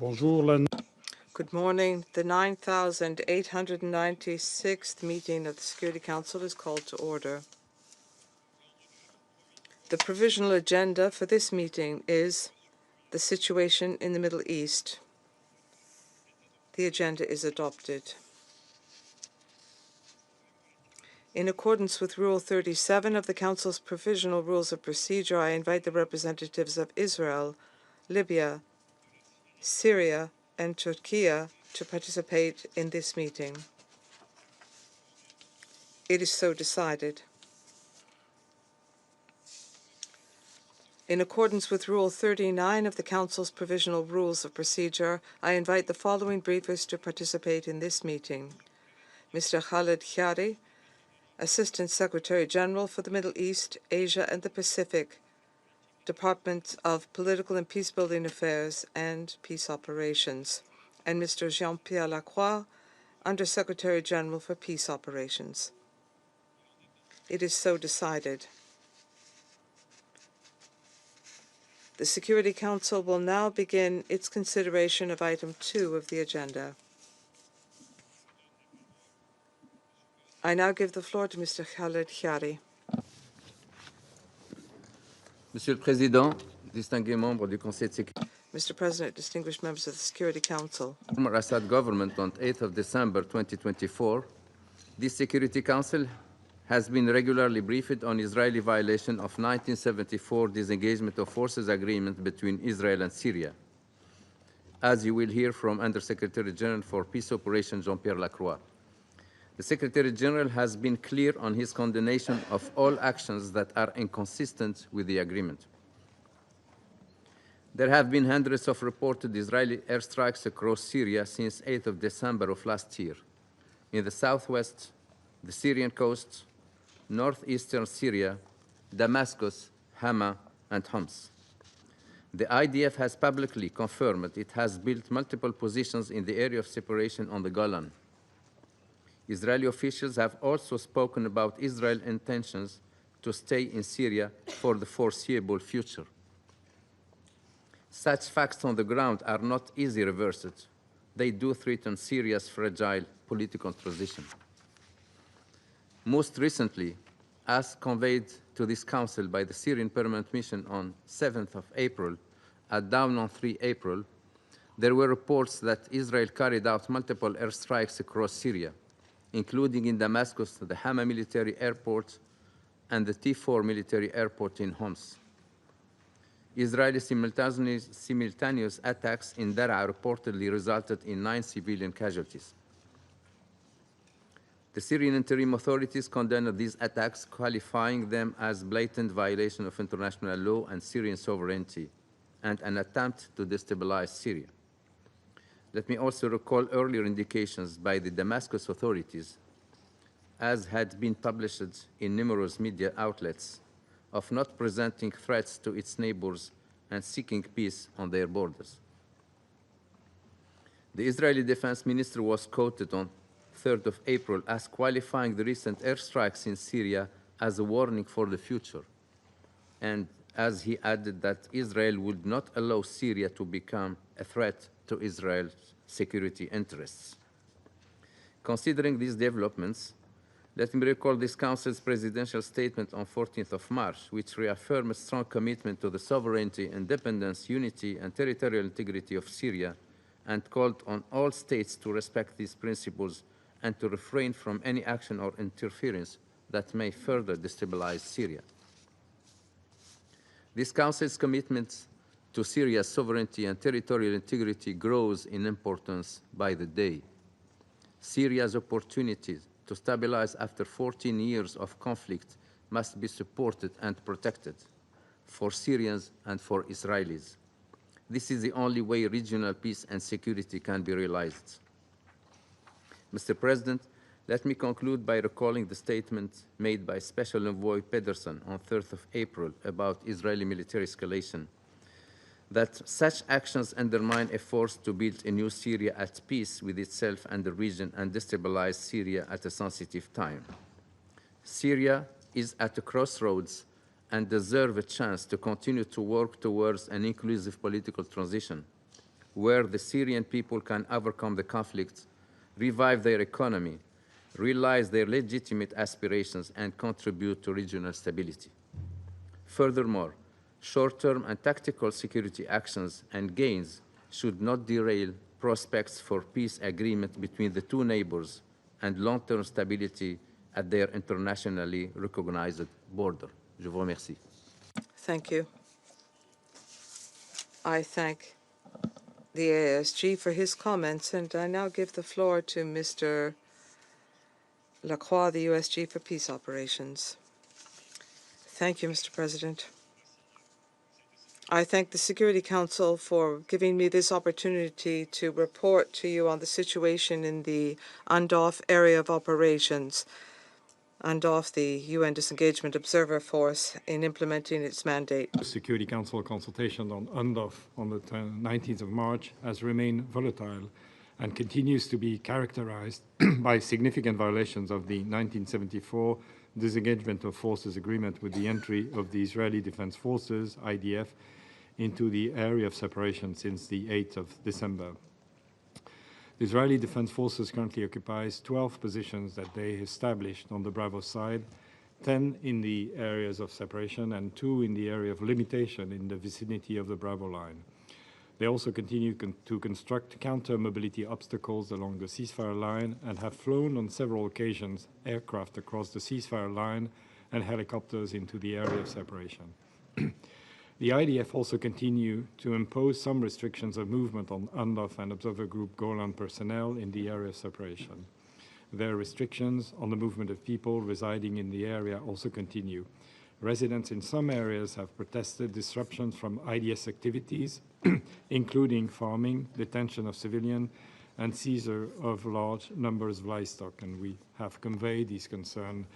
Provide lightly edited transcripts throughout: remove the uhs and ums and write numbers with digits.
Good morning. The 9,896th meeting of the Security Council is called to order. The provisional agenda for this meeting is the situation in the Middle East. The agenda is adopted. In accordance with Rule 37 of the Council's Provisional Rules of Procedure, I invite the representatives of Israel, Libya, Syria, and Turkey to participate in this meeting. It is so decided. In accordance with Rule 39 of the Council's Provisional Rules of Procedure, I invite the following briefers to participate in this meeting. Mr. Khaled Khari, Assistant Secretary General for the Middle East, Asia and the Pacific, Department of Political and Peacebuilding Affairs and Peace Operations, and Mr. Jean-Pierre Lacroix, Undersecretary General for Peace Operations. It is so decided. The Security Council will now begin its consideration of item 2 of the agenda. I now give the floor to Mr. Khaled Khari. Monsieur le Président, distingués membres du Conseil de sécurité, Mr. President, distinguished members of the Security Council, former Assad government on 8th of December 2024, this Security Council has been regularly briefed on Israeli violation of 1974 disengagement of forces agreement between Israel and Syria, as you will hear from Undersecretary General for Peace Operations Jean-Pierre Lacroix. The Secretary General has been clear on his condemnation of all actions that are inconsistent with the agreement. There have been hundreds of reported Israeli airstrikes across Syria since 8th of December of last year, in the southwest, the Syrian coast, northeastern Syria, Damascus, Hama, and Homs. The IDF has publicly confirmed it has built multiple positions in the area of separation on the Golan. Israeli officials have also spoken about Israel's intentions to stay in Syria for the foreseeable future. Such facts on the ground are not easily reversed. They do threaten Syria's fragile political position. Most recently, as conveyed to this Council by the Syrian Permanent Mission on 7th of April, at dawn on 3 April, there were reports that Israel carried out multiple airstrikes across Syria, including in Damascus, the Hama military airport, and the T4 military airport in Homs. Israeli simultaneous attacks in Daraa reportedly resulted in 9 civilian casualties. The Syrian interim authorities condemned these attacks, qualifying them as blatant violation of international law and Syrian sovereignty, and an attempt to destabilize Syria. Let me also recall earlier indications by the Damascus authorities, as had been published in numerous media outlets, of not presenting threats to its neighbors and seeking peace on their borders. The Israeli Defense Minister was quoted on 3rd of April as qualifying the recent airstrikes in Syria as a warning for the future, and as he added that Israel would not allow Syria to become a threat to Israel's security interests. Considering these developments, let me recall this Council's presidential statement on 14th of March, which reaffirmed a strong commitment to the sovereignty, independence, unity, and territorial integrity of Syria, and called on all states to respect these principles and to refrain from any action or interference that may further destabilize Syria. This Council's commitment to Syria's sovereignty and territorial integrity grows in importance by the day. Syria's opportunities to stabilize after 14 years of conflict must be supported and protected for Syrians and for Israelis. This is the only way regional peace and security can be realized. Mr. President, let me conclude by recalling the statement made by Special Envoy Pedersen on 3rd of April about Israeli military escalation, that such actions undermine efforts to build a new Syria at peace with itself and the region and destabilize Syria at a sensitive time. Syria is at a crossroads and deserves a chance to continue to work towards an inclusive political transition, where the Syrian people can overcome the conflicts, revive their economy, realize their legitimate aspirations, and contribute to regional stability. Furthermore, short-term and tactical security actions and gains should not derail prospects for peace agreement between the two neighbors and long-term stability at their internationally recognized border. Je vous remercie. Thank you. I thank the ASG for his comments, and I now give the floor to Mr. Lacroix, the USG for Peace Operations. Thank you, Mr. President. I thank the Security Council for giving me this opportunity to report to you on the situation in the UNDOF area of operations. UNDOF, the UN Disengagement Observer Force, in implementing its mandate. The Security Council consultation on UNDOF on the 19th of March has remained volatile and continues to be characterized by significant violations of the 1974 Disengagement of Forces Agreement with the entry of the Israeli Defense Forces, IDF, into the area of separation since the 8th of December. The Israeli Defense Forces currently occupies 12 positions that they established on the Bravo side, 10 in the areas of separation and 2 in the area of limitation in the vicinity of the Bravo line. They also continue to construct counter-mobility obstacles along the ceasefire line and have flown on several occasions aircraft across the ceasefire line and helicopters into the area of separation. The IDF also continue to impose some restrictions of movement on UNDOF and Observer Group Golan personnel in the area of separation. Their restrictions on the movement of people residing in the area also continue. Residents in some areas have protested disruptions from IDS activities, including farming, detention of civilians, and seizure of large numbers of livestock, and we have conveyed these concerns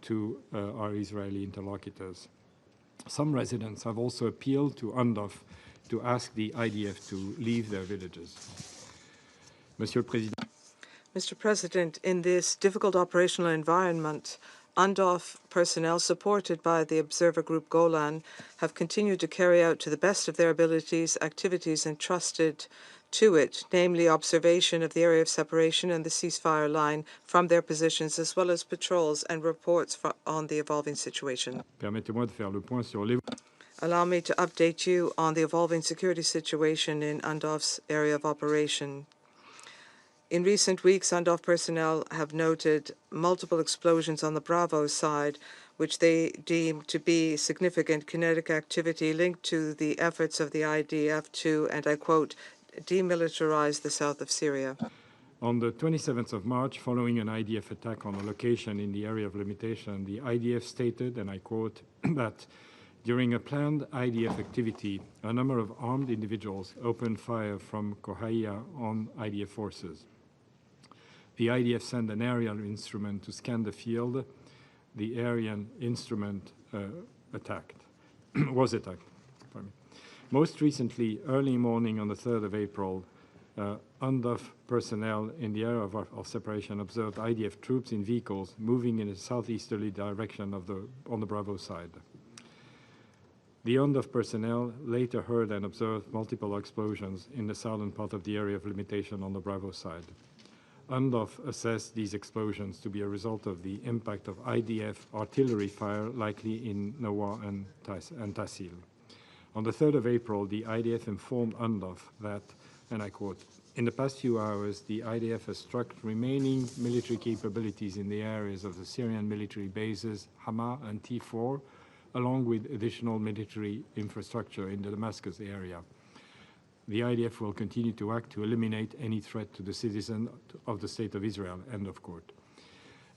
to our Israeli interlocutors. Some residents have also appealed to UNDOF to ask the IDF to leave their villages. Monsieur le Président. Mr. President, in this difficult operational environment, UNDOF personnel supported by the Observer Group Golan have continued to carry out to the best of their abilities activities entrusted to it, namely observation of the area of separation and the ceasefire line from their positions, as well as patrols and reports on the evolving situation. Permettez-moi de faire le point sur les... Allow me to update you on the evolving security situation in UNDOF's area of operation. In recent weeks, UNDOF personnel have noted multiple explosions on the Bravo side, which they deem to be significant kinetic activity linked to the efforts of the IDF to, and I quote, demilitarize the south of Syria. On the 27th of March, following an IDF attack on a location in the area of limitation, the IDF stated, and I quote, that during a planned IDF activity, a number of armed individuals opened fire from Kohaya on IDF forces. The IDF sent an aerial instrument to scan the field. The aerial instrument was attacked. Most recently, early morning on the 3rd of April, UNDOF personnel in the area of separation observed IDF troops in vehicles moving in a southeasterly direction on the Bravo side. The UNDOF personnel later heard and observed multiple explosions in the southern part of the area of limitation on the Bravo side. UNDOF assessed these explosions to be a result of the impact of IDF artillery fire, likely in Nawa and Tassil. On the 3rd of April, the IDF informed UNDOF that, and I quote, in the past few hours, the IDF has struck remaining military capabilities in the areas of the Syrian military bases, Hama and T4, along with additional military infrastructure in the Damascus area. The IDF will continue to act to eliminate any threat to the citizens of the State of Israel, end of quote.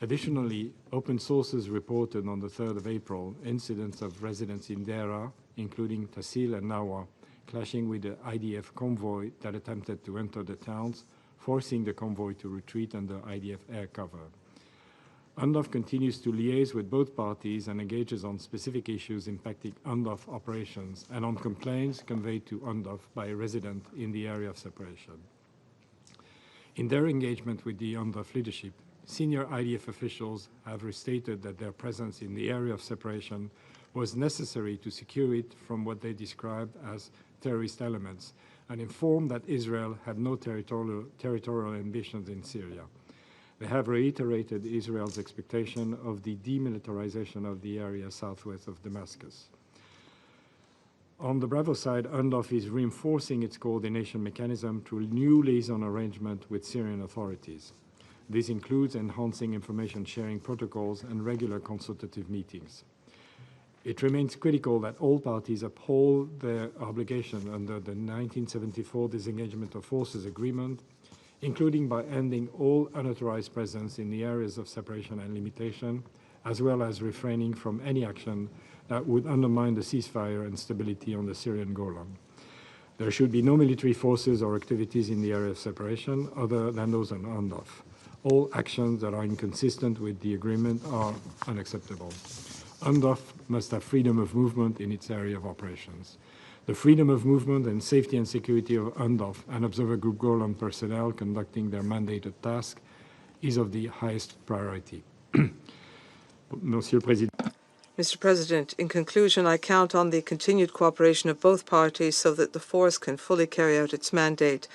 Additionally, open sources reported on the 3rd of April incidents of residents in Dera, including Tassil and Nawa, clashing with the IDF convoy that attempted to enter the towns, forcing the convoy to retreat under IDF air cover. UNDOF continues to liaise with both parties and engages on specific issues impacting UNDOF operations and on complaints conveyed to UNDOF by a resident in the area of separation. In their engagement with the UNDOF leadership, senior IDF officials have restated that their presence in the area of separation was necessary to secure it from what they described as terrorist elements, and informed that Israel had no territorial ambitions in Syria. They have reiterated Israel's expectation of the demilitarization of the area southwest of Damascus. On the Bravo side, UNDOF is reinforcing its coordination mechanism through a new liaison arrangement with Syrian authorities. This includes enhancing information sharing protocols and regular consultative meetings. It remains critical that all parties uphold their obligation under the 1974 Disengagement of Forces Agreement, including by ending all unauthorized presence in the areas of separation and limitation, as well as refraining from any action that would undermine the ceasefire and stability on the Syrian Golan. There should be no military forces or activities in the area of separation other than those on UNDOF. All actions that are inconsistent with the agreement are unacceptable. UNDOF must have freedom of movement in its area of operations. The freedom of movement and safety and security of UNDOF and Observer Group Golan personnel conducting their mandated task is of the highest priority. Monsieur le Président. Mr. President, in conclusion, I count on the continued cooperation of both parties so that the force can fully carry out its mandate.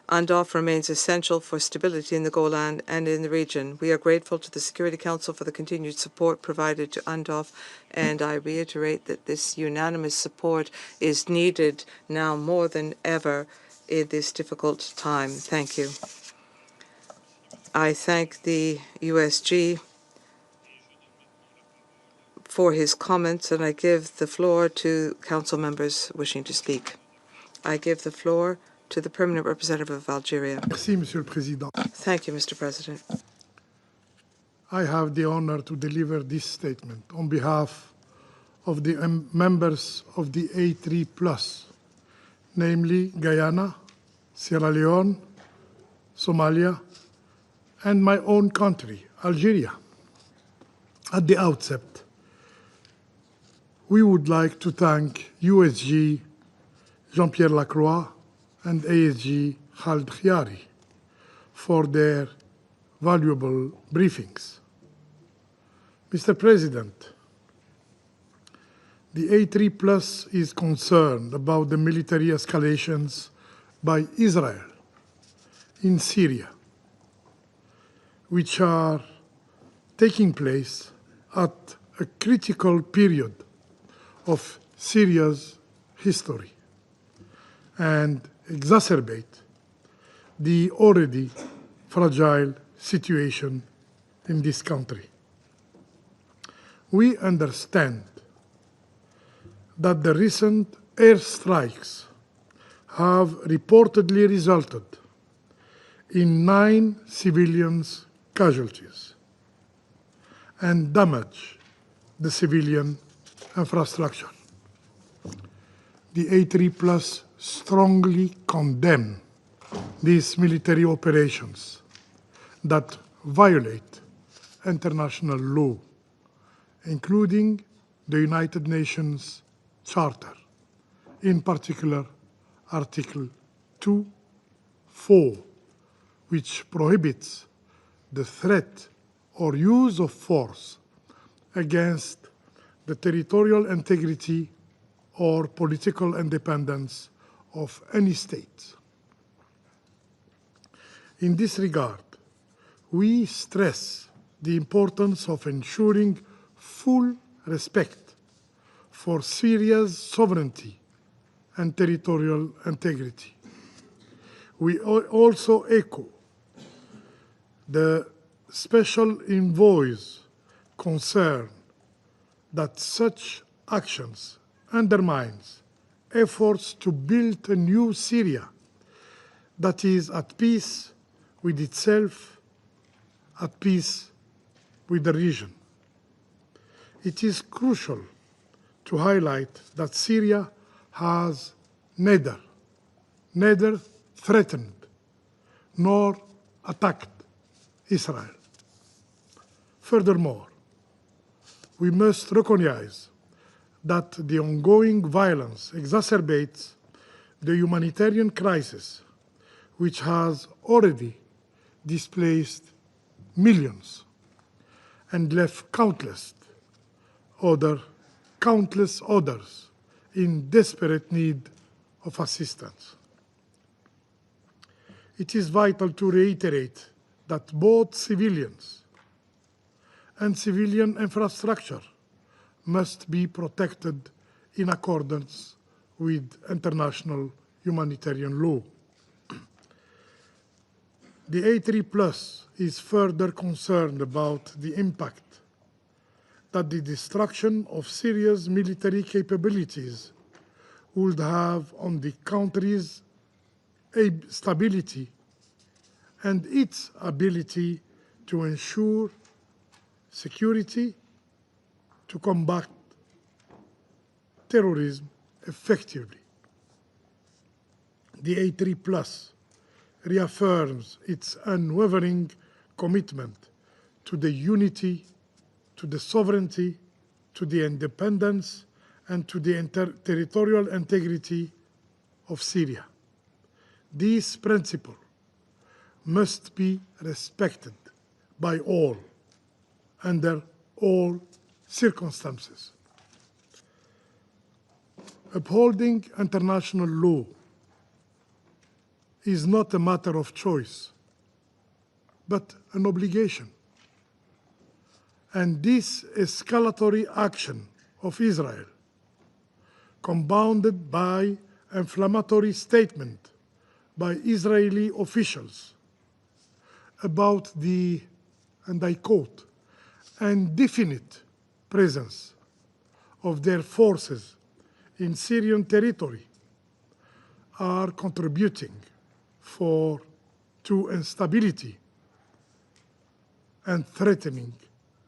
UNDOF remains essential for stability in the Golan and in the region. We are grateful to the Security Council for the continued support provided to UNDOF, and I reiterate that this unanimous support is needed now more than ever in this difficult time. Thank you. I thank the USG for his comments, and I give the floor to council members wishing to speak. I give the floor to the Permanent Representative of Algeria. Merci, Monsieur le Président. Thank you, Mr. President. I have the honor to deliver this statement on behalf of the members of the A3+, namely Guyana, Sierra Leone, Somalia, and my own country, Algeria. At the outset, we would like to thank USG Jean-Pierre Lacroix and ASG Khaled Khiari for their valuable briefings. Mr. President, the A3+ is concerned about the military escalations by Israel in Syria, which are taking place at a critical period of Syria's history and exacerbate the already fragile situation in this country. We understand that the recent airstrikes have reportedly resulted in 9 civilians' casualties and damage the civilian infrastructure. The A3+ strongly condemn these military operations that violate international law, including the United Nations Charter, in particular Article 2.4, which prohibits the threat or use of force against the territorial integrity or political independence of any state. In this regard, we stress the importance of ensuring full respect for Syria's sovereignty and territorial integrity. We also echo the Special Envoy's concern that such actions undermines efforts to build a new Syria that is at peace with itself, at peace with the region. It is crucial to highlight that Syria has neither threatened nor attacked Israel. Furthermore, we must recognize that the ongoing violence exacerbates the humanitarian crisis, which has already displaced millions and left countless others in desperate need of assistance. it is vital to reiterate that both civilians and civilian infrastructure must be protected in accordance with international humanitarian law. The A3+ is further concerned about the impact that the destruction of Syria's military capabilities would have on the country's stability and its ability to ensure security, to combat terrorism effectively. The A3+ reaffirms its unwavering commitment to the unity, to the sovereignty, to the independence, and to the territorial integrity of Syria. These principles must be respected by all, under all circumstances. Upholding international law is not a matter of choice, but an obligation. And this escalatory action of Israel, compounded by inflammatory statement by Israeli officials about the, and I quote, indefinite presence of their forces in Syrian territory, are contributing to instability and threatening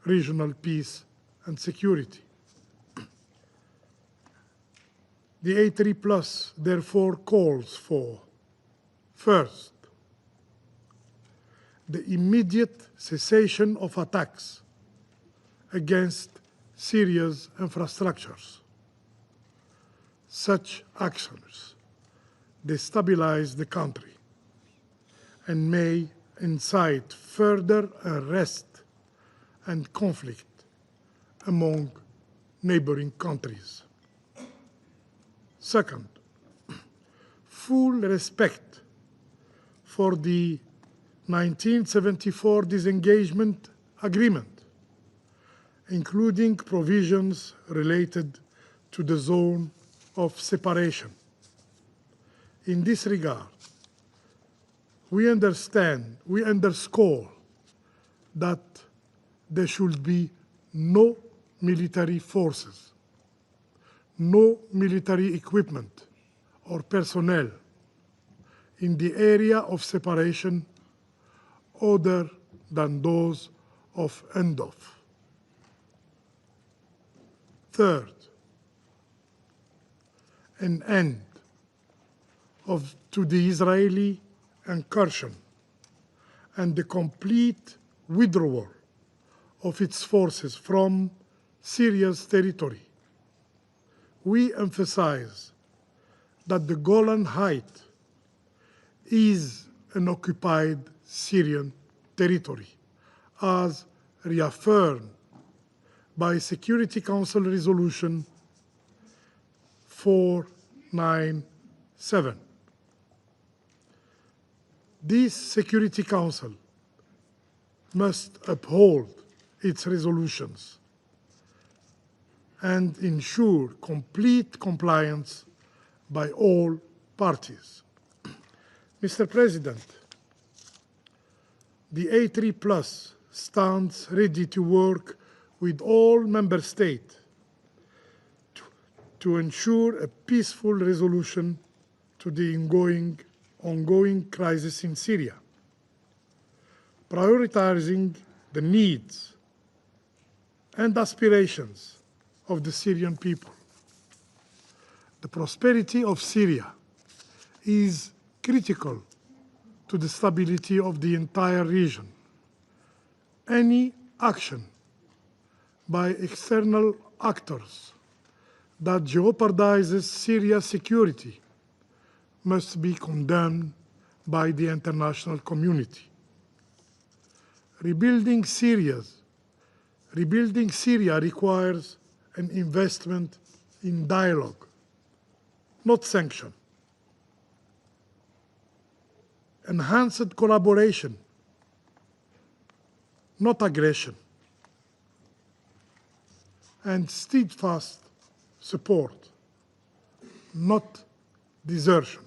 regional peace and security. The A3+ therefore calls for, first, the immediate cessation of attacks against Syria's infrastructures. Such actions destabilize the country and may incite further unrest and conflict among neighboring countries. Second, full respect for the 1974 disengagement agreement, including provisions related to the zone of separation. In this regard, we underscore that there should be no military forces, no military equipment or personnel in the area of separation other than those of handoff. Third, an end to the Israeli incursion and the complete withdrawal of its forces from Syria's territory. We emphasize that the Golan Heights is an occupied Syrian territory, as reaffirmed by Security Council Resolution 497. This Security Council must uphold its resolutions and ensure complete compliance by all parties. Mr. President, the A3+ stands ready to work with all member states to ensure a peaceful resolution to the ongoing crisis in Syria, prioritizing the needs and aspirations of the Syrian people. The prosperity of Syria is critical to the stability of the entire region. Any action by external actors that jeopardizes Syria's security must be condemned by the international community. Rebuilding Syria requires an investment in dialogue, not sanction. enhanced collaboration, not aggression, and steadfast support, not desertion.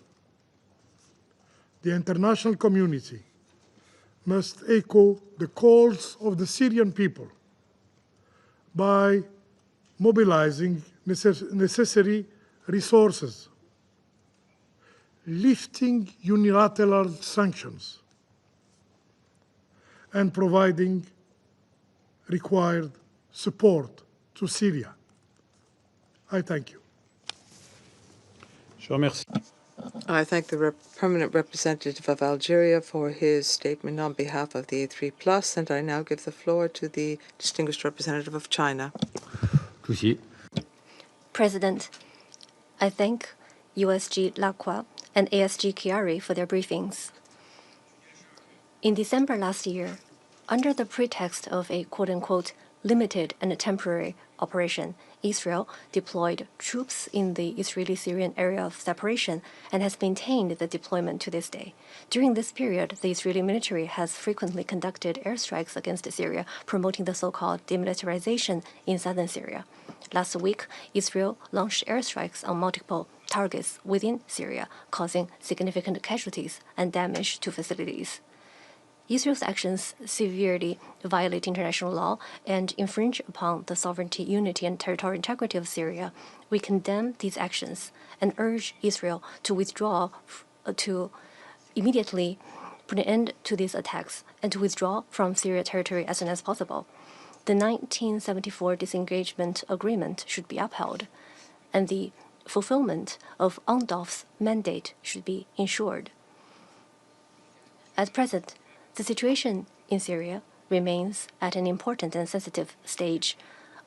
The international community must echo the calls of the Syrian people by mobilizing necessary resources, lifting unilateral sanctions, and providing required support to Syria. I thank you. Je remercie. I thank the permanent representative of Algeria for his statement on behalf of the A3+, and I now give the floor to the distinguished representative of China. President, I thank USG Lacroix and ASG Chiari for their briefings. In December last year, under the pretext of a quote-unquote limited and temporary operation, Israel deployed troops in the Israeli-Syrian area of separation and has maintained the deployment to this day. During this period, the Israeli military has frequently conducted airstrikes against Syria, promoting the so-called demilitarization in southern Syria. Last week, Israel launched airstrikes on multiple targets within Syria, causing significant casualties and damage to facilities. Israel's actions severely violate international law and infringe upon the sovereignty, unity, and territorial integrity of Syria. We condemn these actions and urge Israel to withdraw, to immediately put an end to these attacks and to withdraw from Syria territory as soon as possible. The 1974 disengagement agreement should be upheld, and the fulfillment of UNDOF's mandate should be ensured. At present, the situation in Syria remains at an important and sensitive stage.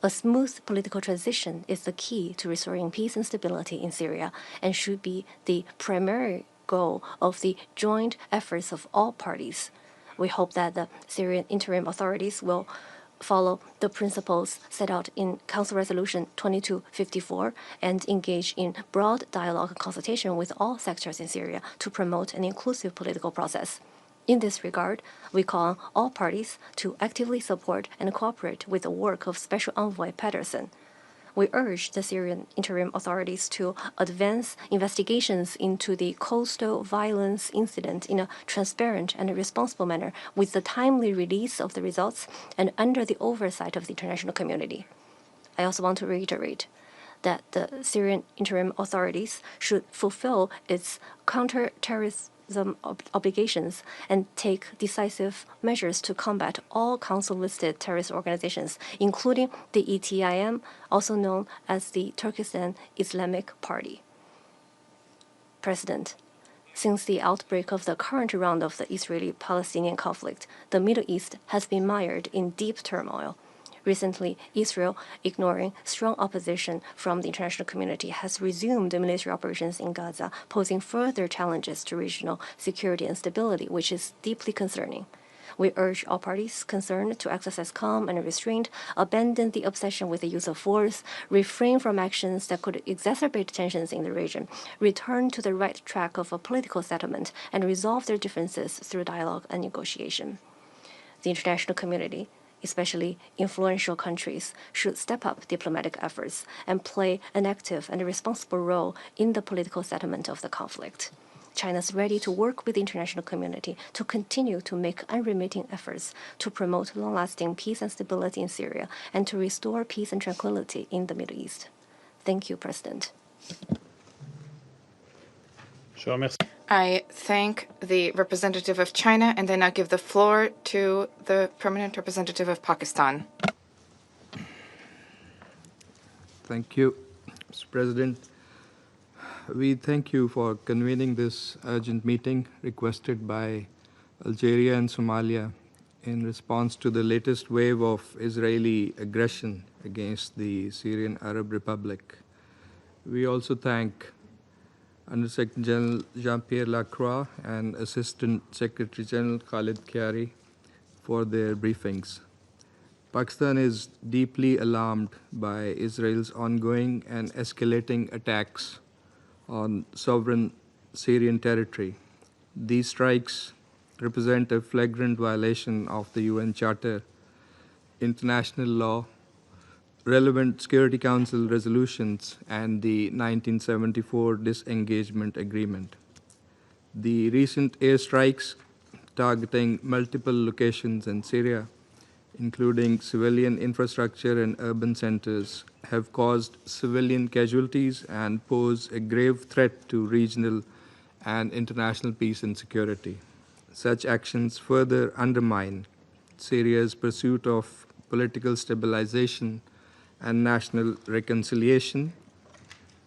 A smooth political transition is the key to restoring peace and stability in Syria and should be the primary goal of the joint efforts of all parties. We hope that the Syrian interim authorities will follow the principles set out in Council Resolution 2254 and engage in broad dialogue and consultation with all sectors in Syria to promote an inclusive political process. In this regard, we call on all parties to actively support and cooperate with the work of Special Envoy Patterson. We urge the Syrian interim authorities to advance investigations into the coastal violence incident in a transparent and responsible manner with the timely release of the results and under the oversight of the international community. I also want to reiterate that the Syrian interim authorities should fulfill its counter-terrorism obligations and take decisive measures to combat all council-listed terrorist organizations, including the ETIM, also known as the Turkestan Islamic Party. President, since the outbreak of the current round of the Israeli-Palestinian conflict, the Middle East has been mired in deep turmoil. Recently, Israel, ignoring strong opposition from the international community, has resumed military operations in Gaza, posing further challenges to regional security and stability, which is deeply concerning. We urge all parties concerned to exercise calm and restraint, abandon the obsession with the use of force, refrain from actions that could exacerbate tensions in the region, return to the right track of a political settlement, and resolve their differences through dialogue and negotiation. The international community, especially influential countries, should step up diplomatic efforts and play an active and responsible role in the political settlement of the conflict. China is ready to work with the international community to continue to make unremitting efforts to promote long-lasting peace and stability in Syria and to restore peace and tranquility in the Middle East. Thank you, President. I thank the representative of China, and then I give the floor to the permanent representative of Pakistan. Thank you, Mr. President. We thank you for convening this urgent meeting requested by Algeria and Somalia in response to the latest wave of Israeli aggression against the Syrian Arab Republic. We also thank Under-Secretary General Jean-Pierre Lacroix and Assistant Secretary General Khalid Khiari for their briefings. Pakistan is deeply alarmed by Israel's ongoing and escalating attacks on sovereign Syrian territory. These strikes represent a flagrant violation of the UN Charter, international law, relevant Security Council resolutions, and the 1974 Disengagement Agreement. The recent airstrikes targeting multiple locations in Syria, including civilian infrastructure and urban centers, have caused civilian casualties and pose a grave threat to regional and international peace and security. Such actions further undermine Syria's pursuit of political stabilization and national reconciliation,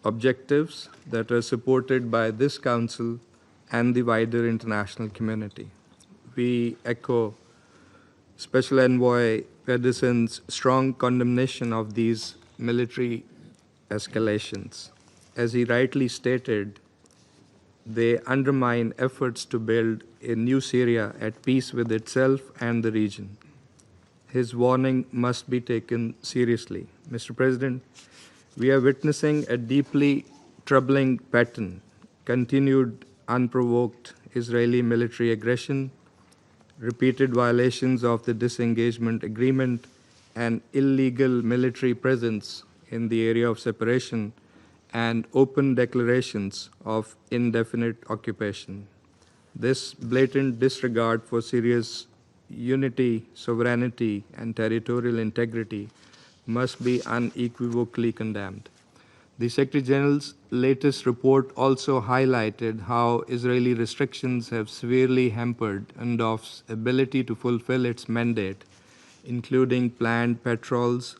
objectives that are supported by this Council and the wider international community. We echo Special Envoy Pedersen's strong condemnation of these military escalations. As he rightly stated, they undermine efforts to build a new Syria at peace with itself and the region. His warning must be taken seriously. Mr. President, we are witnessing a deeply troubling pattern: continued unprovoked Israeli military aggression, repeated violations of the disengagement agreement, and illegal military presence in the area of separation, and open declarations of indefinite occupation. This blatant disregard for Syria's unity, sovereignty, and territorial integrity must be unequivocally condemned. The Secretary General's latest report also highlighted how Israeli restrictions have severely hampered UNDOF's ability to fulfill its mandate, including planned patrols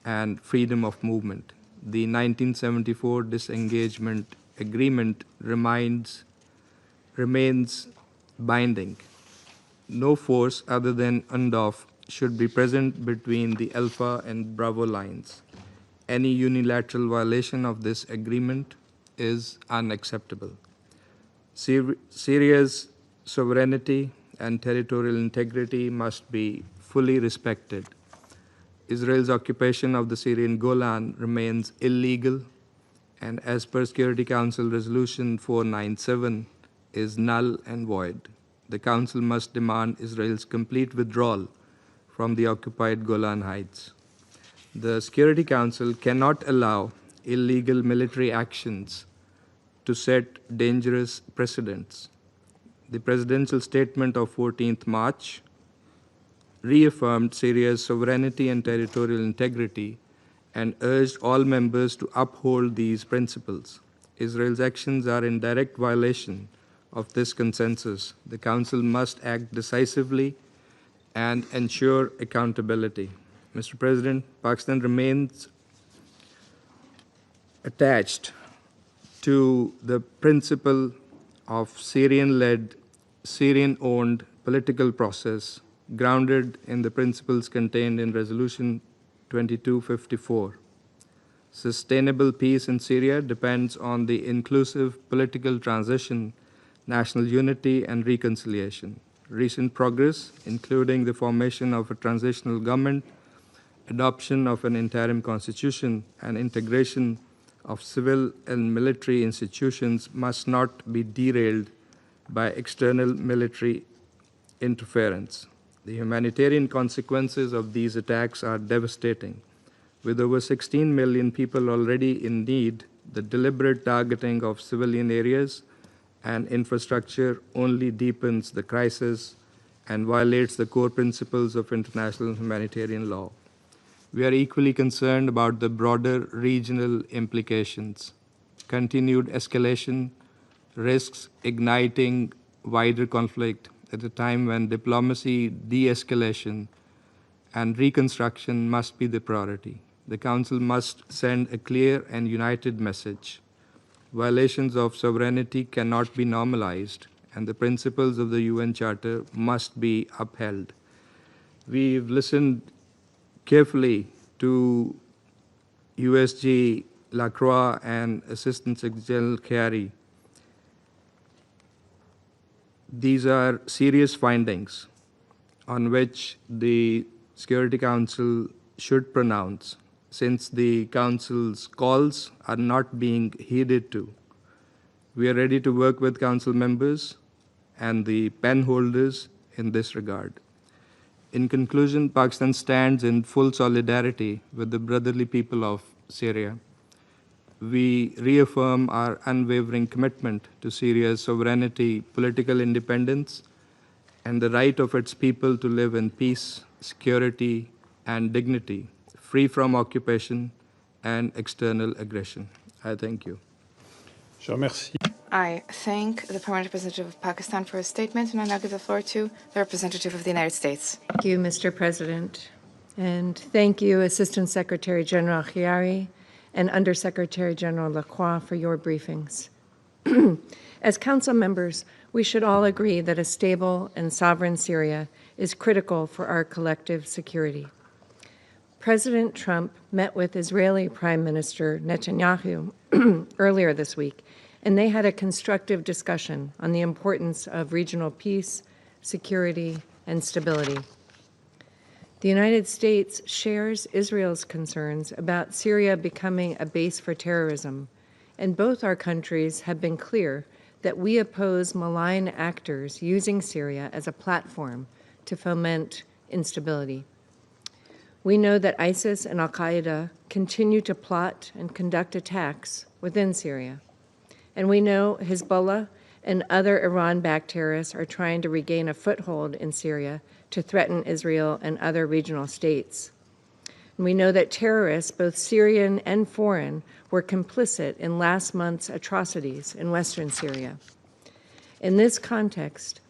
and freedom of movement. The 1974 Disengagement Agreement remains binding. No force other than UNDOF should be present between the Alpha and Bravo lines. Any unilateral violation of this agreement is unacceptable. Syria's sovereignty and territorial integrity must be fully respected. Israel's occupation of the Syrian Golan remains illegal, and as per Security Council Resolution 497, is null and void. The Council must demand Israel's complete withdrawal from the occupied Golan Heights. The Security Council cannot allow illegal military actions to set dangerous precedents. The presidential statement of 14th March reaffirmed Syria's sovereignty and territorial integrity and urged all members to uphold these principles. Israel's actions are in direct violation of this consensus. The Council must act decisively and ensure accountability. Mr. President, Pakistan remains attached to the principle of Syrian-led, Syrian-owned political process grounded in the principles contained in Resolution 2254. Sustainable peace in Syria depends on the inclusive political transition, national unity, and reconciliation. Recent progress, including the formation of a transitional government, adoption of an interim constitution, and integration of civil and military institutions, must not be derailed by external military interference. The humanitarian consequences of these attacks are devastating. With over 16 million people already in need, the deliberate targeting of civilian areas and infrastructure only deepens the crisis and violates the core principles of international humanitarian law. We are equally concerned about the broader regional implications. Continued escalation risks igniting wider conflict at a time when diplomacy, de-escalation, and reconstruction must be the priority. The Council must send a clear and united message. Violations of sovereignty cannot be normalized, and the principles of the UN Charter must be upheld. We've listened carefully to USG Lacroix and Assistant Secretary General Chiari. These are serious findings on which the Security Council should pronounce, since the Council's calls are not being heeded to. We are ready to work with Council members and the pen holders in this regard. In conclusion, Pakistan stands in full solidarity with the brotherly people of Syria. We reaffirm our unwavering commitment to Syria's sovereignty, political independence, and the right of its people to live in peace, security, and dignity, free from occupation and external aggression. I thank you. Je remercie. I thank the Permanent Representative of Pakistan for his statement, and I now give the floor to the representative of the United States. Thank you, Mr. President. And thank you, Assistant Secretary General Khiari and Undersecretary General Lacroix, for your briefings. As Council members, we should all agree that a stable and sovereign Syria is critical for our collective security. President Trump met with Israeli Prime Minister Netanyahu earlier this week, and they had a constructive discussion on the importance of regional peace, security, and stability. The United States shares Israel's concerns about Syria becoming a base for terrorism, and both our countries have been clear that we oppose malign actors using Syria as a platform to foment instability. We know that ISIS and al-Qaeda continue to plot and conduct attacks within Syria. And we know Hezbollah and other Iran-backed terrorists are trying to regain a foothold in Syria to threaten Israel and other regional states. And we know that terrorists, both Syrian and foreign, were complicit in last month's atrocities in western Syria. In this context,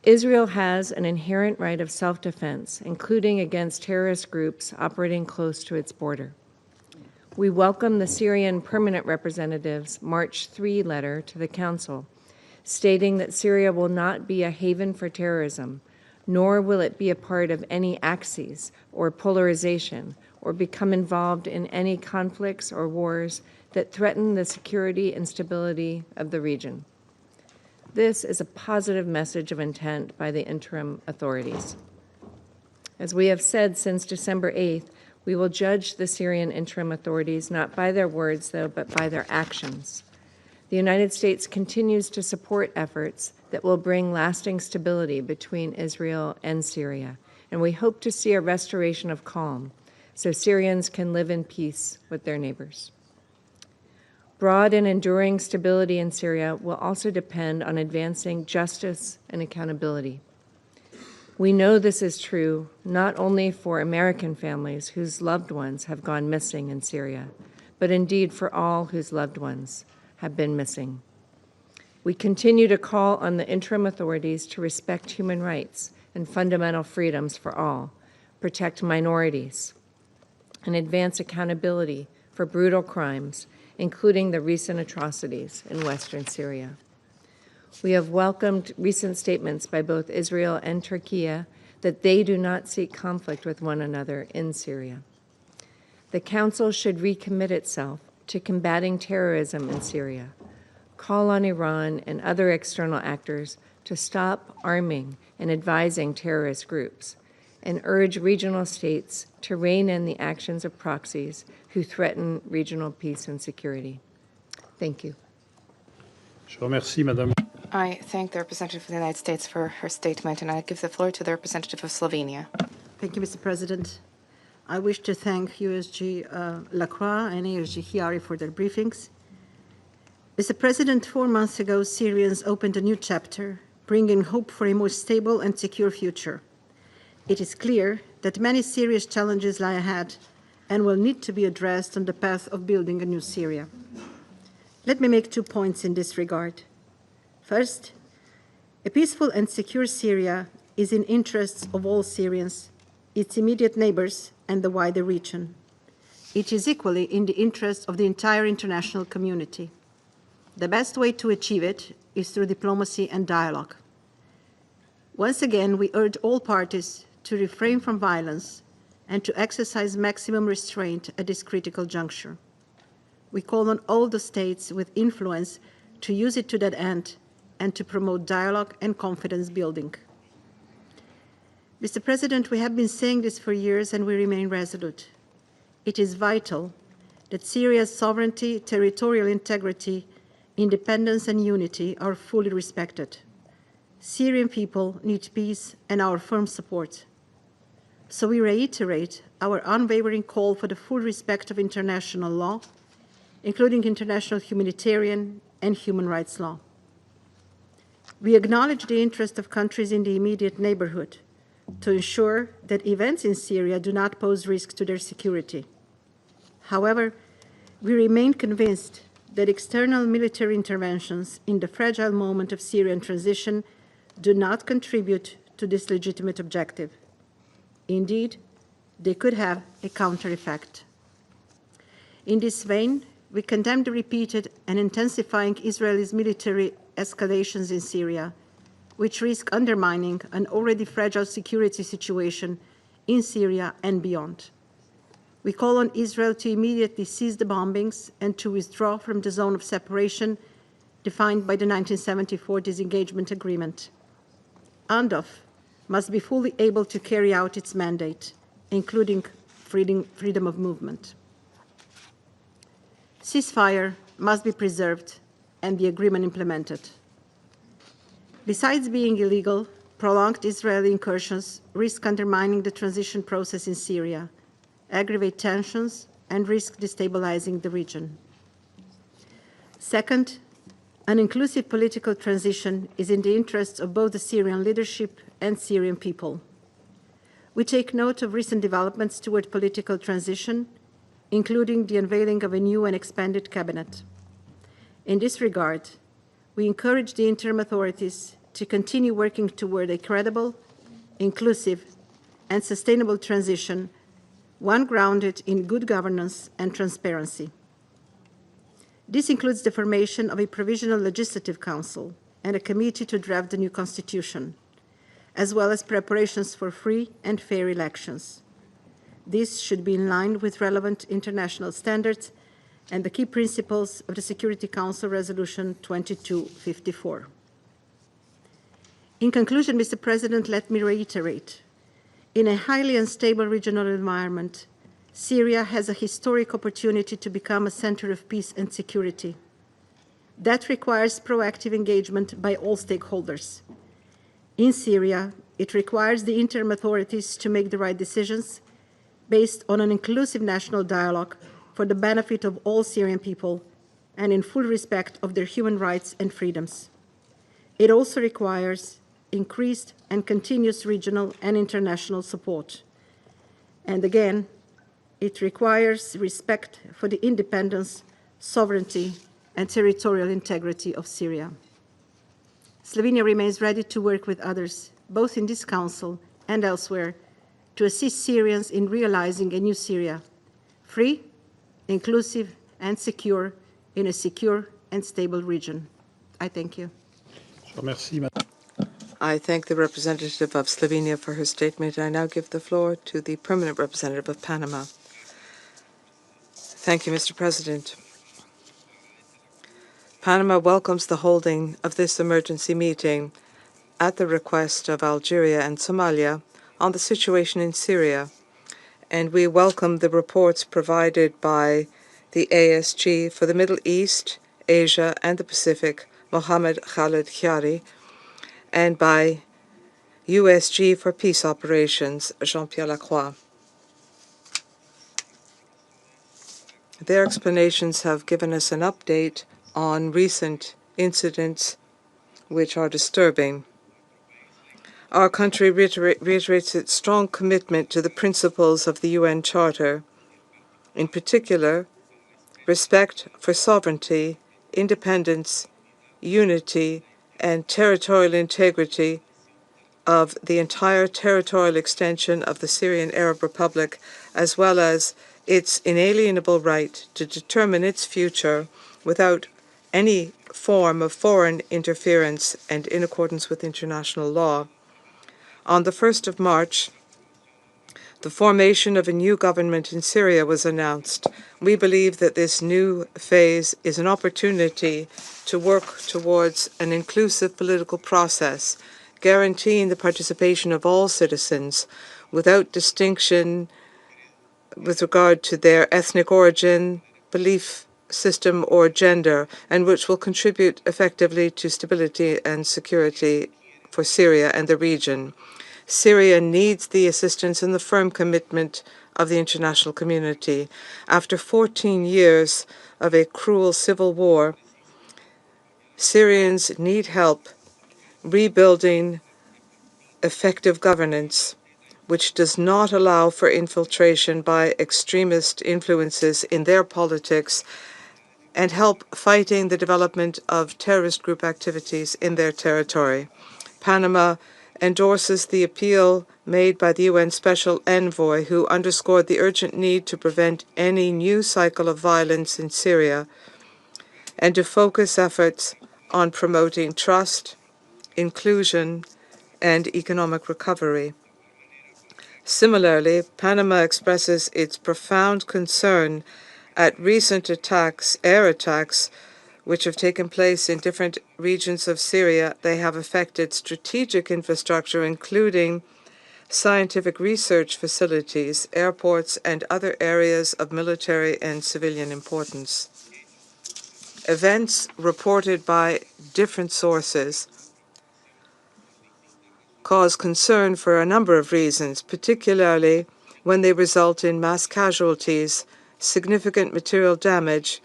Israel has an inherent right of self-defense, including against terrorist groups operating close to its border. We welcome the Syrian permanent representative's March 3 letter to the Council, stating that Syria will not be a haven for terrorism, nor will it be a part of any axes or polarization or become involved in any conflicts or wars that threaten the security and stability of the region. This is a positive message of intent by the interim authorities. As we have said since December 8th, we will judge the Syrian interim authorities not by their words, though, but by their actions. The United States continues to support efforts that will bring lasting stability between Israel and Syria, and we hope to see a restoration of calm so Syrians can live in peace with their neighbors. Broad and enduring stability in Syria will also depend on advancing justice and accountability. We know this is true not only for American families whose loved ones have gone missing in Syria, but indeed for all whose loved ones have been missing. We continue to call on the interim authorities to respect human rights and fundamental freedoms for all, protect minorities, and advance accountability for brutal crimes, including the recent atrocities in western Syria. We have welcomed recent statements by both Israel and Turkey that they do not seek conflict with one another in Syria. The Council should recommit itself to combating terrorism in Syria, call on Iran and other external actors to stop arming and advising terrorist groups, and urge regional states to rein in the actions of proxies who threaten regional peace and security. Thank you. Je remercie, Madame. I thank the representative of the United States for her statement, and I give the floor to the representative of Slovenia. Thank you, Mr. President. I wish to thank USG Lacroix and USG Khiari for their briefings. Mr. President, 4 months ago, Syrians opened a new chapter, bringing hope for a more stable and secure future. It is clear that many serious challenges lie ahead and will need to be addressed on the path of building a new Syria. Let me make 2 points in this regard. First, a peaceful and secure Syria is in interests of all Syrians, its immediate neighbors, and the wider region. It is equally in the interest of the entire international community. The best way to achieve it is through diplomacy and dialogue. Once again, we urge all parties to refrain from violence and to exercise maximum restraint at this critical juncture. We call on all the states with influence to use it to that end and to promote dialogue and confidence building. Mr. President, we have been saying this for years and we remain resolute. It is vital that Syria's sovereignty, territorial integrity, independence and unity are fully respected. Syrian people need peace and our firm support. So we reiterate our unwavering call for the full respect of international law, including international humanitarian and human rights law. We acknowledge the interest of countries in the immediate neighborhood to ensure that events in Syria do not pose risk to their security. However, we remain convinced that external military interventions in the fragile moment of Syrian transition do not contribute to this legitimate objective. Indeed, they could have a counter effect. In this vein, we condemn the repeated and intensifying Israeli military escalations in Syria, which risk undermining an already fragile security situation in Syria and beyond. We call on Israel to immediately cease the bombings and to withdraw from the zone of separation defined by the 1974 disengagement agreement. UNDOF must be fully able to carry out its mandate, including freedom of movement. Ceasefire must be preserved and the agreement implemented. Besides being illegal, prolonged Israeli incursions risk undermining the transition process in Syria, aggravate tensions, and risk destabilizing the region. Second, an inclusive political transition is in the interests of both the Syrian leadership and Syrian people. We take note of recent developments toward political transition, including the unveiling of a new and expanded cabinet. In this regard, we encourage the interim authorities to continue working toward a credible, inclusive, and sustainable transition, one grounded in good governance and transparency. This includes the formation of a provisional legislative council and a committee to draft the new constitution, as well as preparations for free and fair elections. This should be in line with relevant international standards and the key principles of the Security Council Resolution 2254. In conclusion, Mr. President, let me reiterate, in a highly unstable regional environment, Syria has a historic opportunity to become a center of peace and security. That requires proactive engagement by all stakeholders. In Syria, it requires the interim authorities to make the right decisions based on an inclusive national dialogue for the benefit of all Syrian people and in full respect of their human rights and freedoms. It also requires increased and continuous regional and international support. And again, it requires respect for the independence, sovereignty, and territorial integrity of Syria. Slovenia remains ready to work with others, both in this Council and elsewhere, to assist Syrians in realizing a new Syria, free, inclusive, and secure in a secure and stable region. I thank you. I thank the representative of Slovenia for her statement. I now give the floor to the permanent representative of Panama. Thank you, Mr. President. Panama welcomes the holding of this emergency meeting at the request of Algeria and Somalia on the situation in Syria, and we welcome the reports provided by the ASG for the Middle East, Asia, and the Pacific, Mohammed Khaled Khiari, and by USG for Peace Operations, Jean-Pierre Lacroix. Their explanations have given us an update on recent incidents which are disturbing. Our country reiterates its strong commitment to the principles of the UN Charter, in particular, respect for sovereignty, independence, unity, and territorial integrity of the entire territorial extension of the Syrian Arab Republic, as well as its inalienable right to determine its future without any form of foreign interference and in accordance with international law. On the 1st of March, the formation of a new government in Syria was announced. We believe that this new phase is an opportunity to work towards an inclusive political process, guaranteeing the participation of all citizens without distinction with regard to their ethnic origin, belief system, or gender, and which will contribute effectively to stability and security for Syria and the region. Syria needs the assistance and the firm commitment of the international community. After 14 years of a cruel civil war, Syrians need help rebuilding effective governance, which does not allow for infiltration by extremist influences in their politics, and help fighting the development of terrorist group activities in their territory. Panama endorses the appeal made by the UN Special Envoy, who underscored the urgent need to prevent any new cycle of violence in Syria and to focus efforts on promoting trust, inclusion, and economic recovery. Similarly, Panama expresses its profound concern at recent attacks, air attacks, which have taken place in different regions of Syria. They have affected strategic infrastructure, including scientific research facilities, airports, and other areas of military and civilian importance. Events reported by different sources cause concern for a number of reasons, particularly when they result in mass casualties, significant material damage,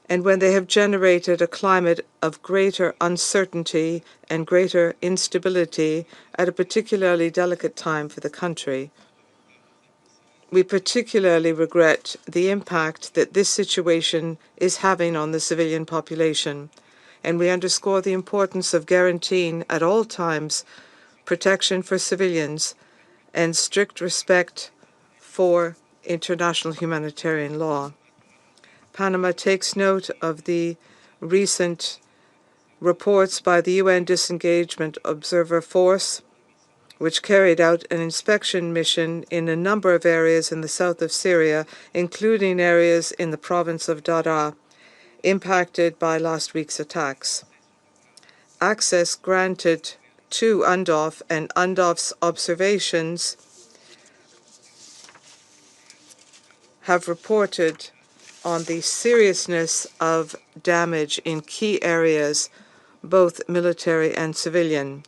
and when they have generated a climate of greater uncertainty and greater instability at a particularly delicate time for the country. We particularly regret the impact that this situation is having on the civilian population, and we underscore the importance of guaranteeing at all times protection for civilians and strict respect for international humanitarian law. Panama takes note of the recent reports by the UN Disengagement Observer Force, which carried out an inspection mission in a number of areas in the south of Syria, including areas in the province of Daraa, impacted by last week's attacks. Access granted to UNDOF and UNDOF's observations have reported on the seriousness of damage in key areas, both military and civilian.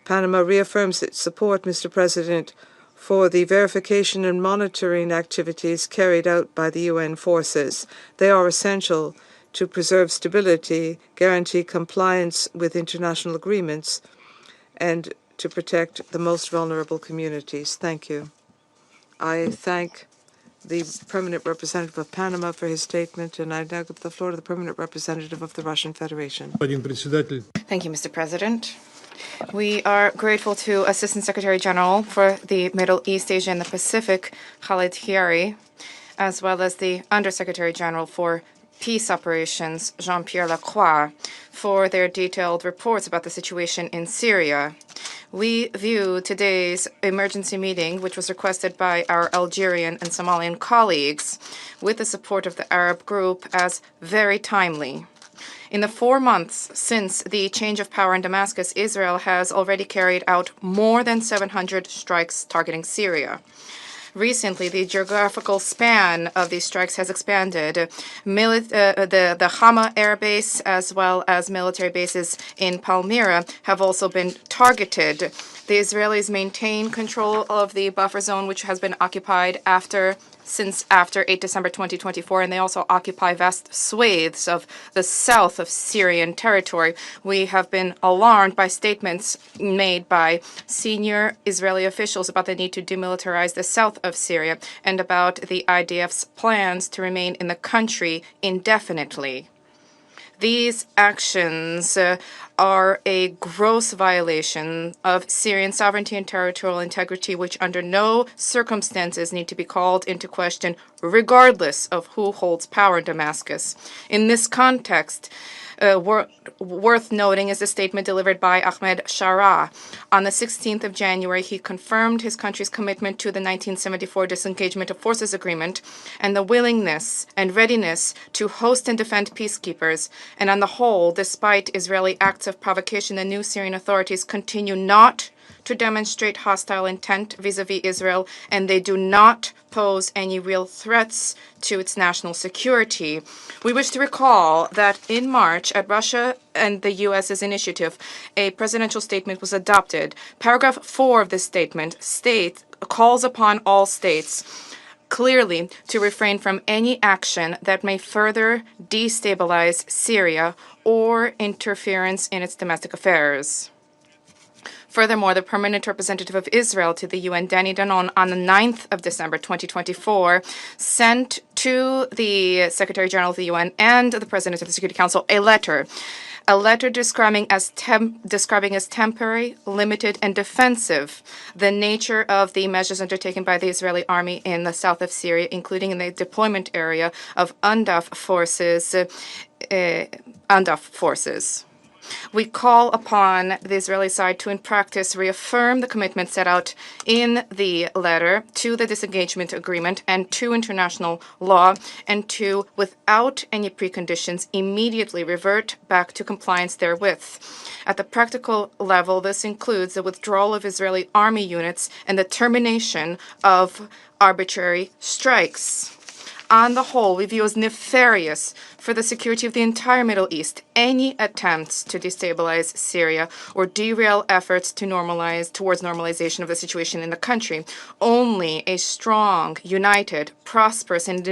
Panama reaffirms its support, Mr. President, for the verification and monitoring activities carried out by the UN forces. They are essential to preserve stability, guarantee compliance with international agreements, and to protect the most vulnerable communities. Thank you. I thank the Permanent Representative of Panama for his statement, and I now give the floor to the Permanent Representative of the Russian Federation. Thank you, Mr. President. We are grateful to Assistant Secretary General for the Middle East, Asia, and the Pacific, Khalid Hiari, as well as the Undersecretary General for Peace Operations, Jean-Pierre Lacroix, for their detailed reports about the situation in Syria. We view today's emergency meeting, which was requested by our Algerian and Somalian colleagues, with the support of the Arab group, as very timely. In the 4 months since the change of power in Damascus, Israel has already carried out more than 700 strikes targeting Syria. Recently, the geographical span of these strikes has expanded. The Hama air base, as well as military bases in Palmyra, have also been targeted. The Israelis maintain control of the buffer zone, which has been occupied since after 8 December 2024, and they also occupy vast swathes of the south of Syrian territory. We have been alarmed by statements made by senior Israeli officials about the need to demilitarize the south of Syria and about the IDF's plans to remain in the country indefinitely. These actions are a gross violation of Syrian sovereignty and territorial integrity, which under no circumstances need to be called into question, regardless of who holds power in Damascus. In this context, worth noting is the statement delivered by Ahmed Shara. On the 16th of January, he confirmed his country's commitment to the 1974 Disengagement of Forces Agreement and the willingness and readiness to host and defend peacekeepers. And on the whole, despite Israeli acts acts of provocation, the new Syrian authorities continue not to demonstrate hostile intent vis-à-vis Israel, and they do not pose any real threats to its national security. We wish to recall that in March, at Russia and the U.S.'s initiative, a presidential statement was adopted. Paragraph 4 of this statement calls upon all states clearly to refrain from any action that may further destabilize Syria or interference in its domestic affairs. Furthermore, the permanent representative of Israel to the UN, Danny Danon, on the 9th of December 2024, sent to the Secretary General of the UN and the President of the Security Council a letter describing as temporary, limited, and defensive the nature of the measures undertaken by the Israeli army in the south of Syria, including in the deployment area of UNDAF forces. We call upon the Israeli side to, in practice, reaffirm the commitment set out in the letter to the disengagement agreement and to international law, and to, without any preconditions, immediately revert back to compliance therewith. At the practical level, this includes the withdrawal of Israeli army units and the termination of arbitrary strikes. On the whole, we view as nefarious for the security of the entire Middle East any attempts to destabilize Syria or derail efforts to towards normalization of the situation in the country. Only a strong, united, prosperous, and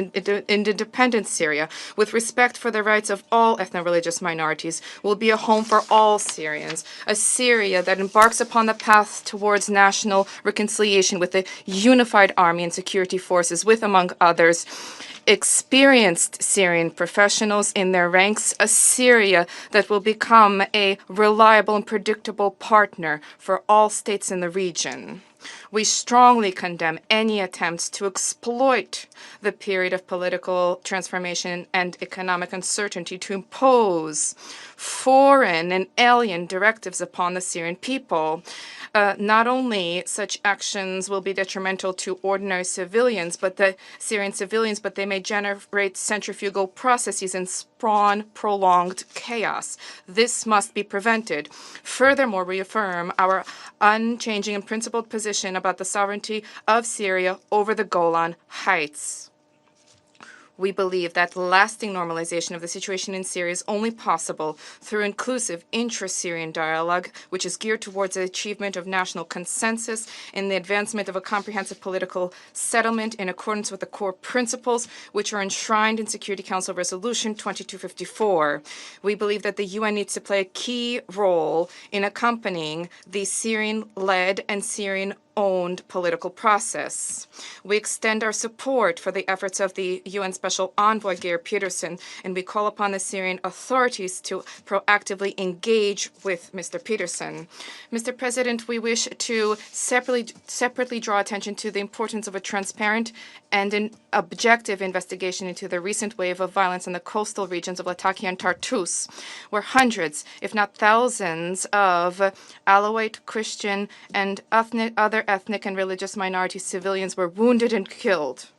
independent Syria, with respect for the rights of all ethno-religious minorities, will be a home for all Syrians. A Syria that embarks upon the path towards national reconciliation with a unified army and security forces, with, among others, experienced Syrian professionals in their ranks, a Syria that will become a reliable and predictable partner for all states in the region. We strongly condemn any attempts to exploit the period of political transformation and economic uncertainty to impose foreign and alien directives upon the Syrian people. Not only such actions will be detrimental to ordinary civilians, Syrian civilians, but they may generate centrifugal processes and spawn prolonged chaos. This must be prevented. Furthermore, reaffirm our unchanging and principled position about the sovereignty of Syria over the Golan Heights. We believe that lasting normalization of the situation in Syria is only possible through inclusive intra-Syrian dialogue, which is geared towards the achievement of national consensus and the advancement of a comprehensive political settlement in accordance with the core principles which are enshrined in Security Council Resolution 2254. We believe that the UN needs to play a key role in accompanying the Syrian-led and Syrian-owned political process. We extend our support for the efforts of the UN Special Envoy Geir Peterson, and we call upon the Syrian authorities to proactively engage with Mr. Peterson. Mr. President, we wish to separately draw attention to the importance of a transparent and an objective investigation into the recent wave of violence in the coastal regions of Latakia and Tartus, where hundreds, if not thousands, of Alawite, Christian, and other ethnic and religious minority civilians were wounded and killed.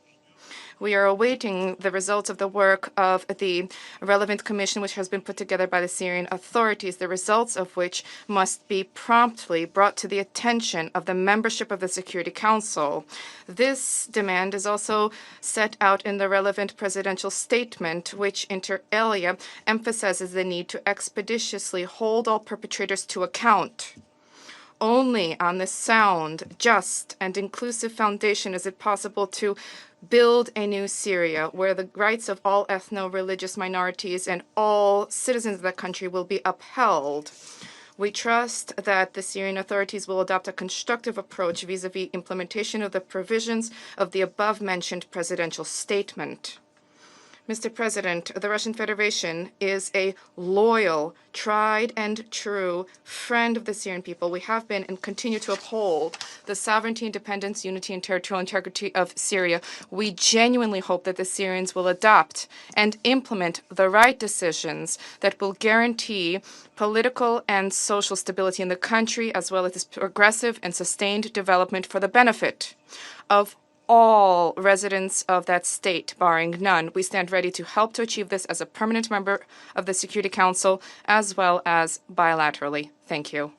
We are awaiting the results of the work of the relevant commission which has been put together by the Syrian authorities, the results of which must be promptly brought to the attention of the membership of the Security Council. This demand is also set out in the relevant presidential statement, which inter alia emphasizes the need to expeditiously hold all perpetrators to account. Only on this sound, just, and inclusive foundation is it possible to build a new Syria where the rights of all ethno-religious minorities and all citizens of that country will be upheld. We trust that the Syrian authorities will adopt a constructive approach vis-à-vis implementation of the provisions of the above-mentioned presidential statement. Mr. President, the Russian Federation is a loyal, tried and true friend of the Syrian people. We have been and continue to uphold the sovereignty, independence, unity, and territorial integrity of Syria. We genuinely hope that the Syrians will adopt and implement the right decisions that will guarantee political and social stability in the country, as well as its progressive and sustained development for the benefit of all residents of that state, barring none. We stand ready to help to achieve this as a permanent member of the Security Council, as well as bilaterally. Thank you.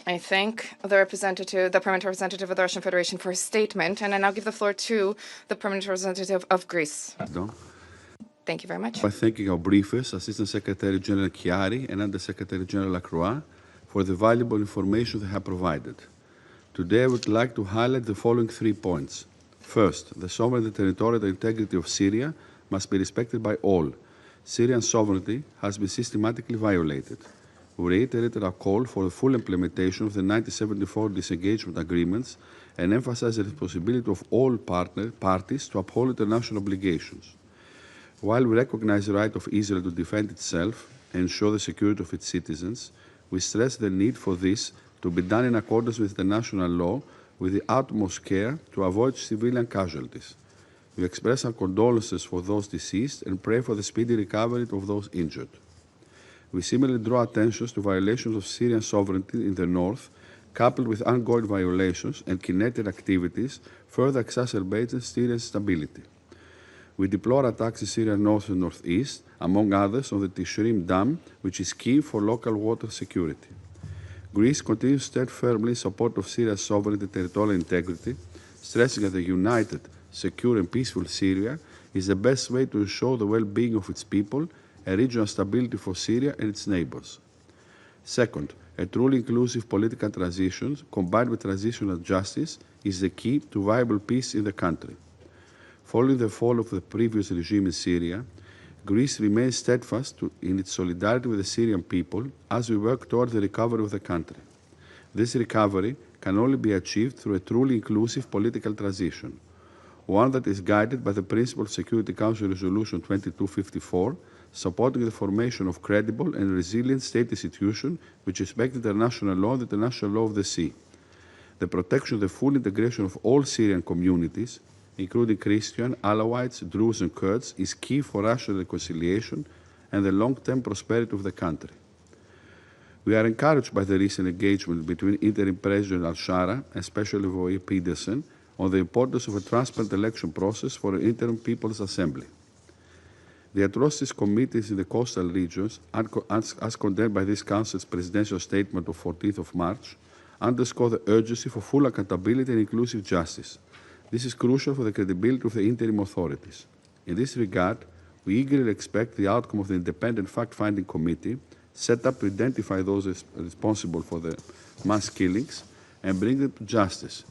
I thank the permanent representative of the Russian Federation for his statement, and I now give the floor to the permanent representative of Greece. Thank you very much. By thanking our briefers, Assistant Secretary General Chiari and Under Secretary General Lacroix, for the valuable information they have provided. Today, I would like to highlight the following 3 points. First, the sovereignty and territorial integrity of Syria must be respected by all. Syrian sovereignty has been systematically violated. We reiterated our call for the full implementation of the 1974 disengagement agreements and emphasized the responsibility of all parties to uphold international obligations. While we recognize the right of Israel to defend itself and ensure the security of its citizens, we stress the need for this to be done in accordance with international law with the utmost care to avoid civilian casualties. We express our condolences for those deceased and pray for the speedy recovery of those injured. We similarly draw attention to violations of Syrian sovereignty in the north, coupled with ongoing violations and kinetic activities, further exacerbating Syrian stability. We deplore attacks in Syria north and northeast, among others on the Tishrim Dam, which is key for local water security. Greece continues to stand firmly in support of Syria's sovereignty and territorial integrity, stressing that a united, secure and peaceful Syria is the best way to ensure the well-being of its people and regional stability for Syria and its neighbors. Second, a truly inclusive political transition combined with transitional justice is the key to viable peace in the country. Following the fall of the previous regime in Syria, Greece remains steadfast in its solidarity with the Syrian people as we work toward the recovery of the country. This recovery can only be achieved through a truly inclusive political transition, one that is guided by the principle of Security Council Resolution 2254, supporting the formation of credible and resilient state institutions which respect international law and the international law of the sea. The protection of the full integration of all Syrian communities, including Christian, Alawites, Druze and Kurds, is key for rational reconciliation and the long-term prosperity of the country. We are encouraged by the recent engagement between interim President al-Shara and Special Envoy Pedersen on the importance of a transparent election process for an interim People's Assembly. The atrocities committed in the coastal regions, as condemned by this Council's presidential statement of 14th of March, underscore the urgency for full accountability and inclusive justice. This is crucial for the credibility of the interim authorities. In this regard, we eagerly expect the outcome of the independent fact-finding committee set up to identify those responsible for the mass killings and bring them to justice.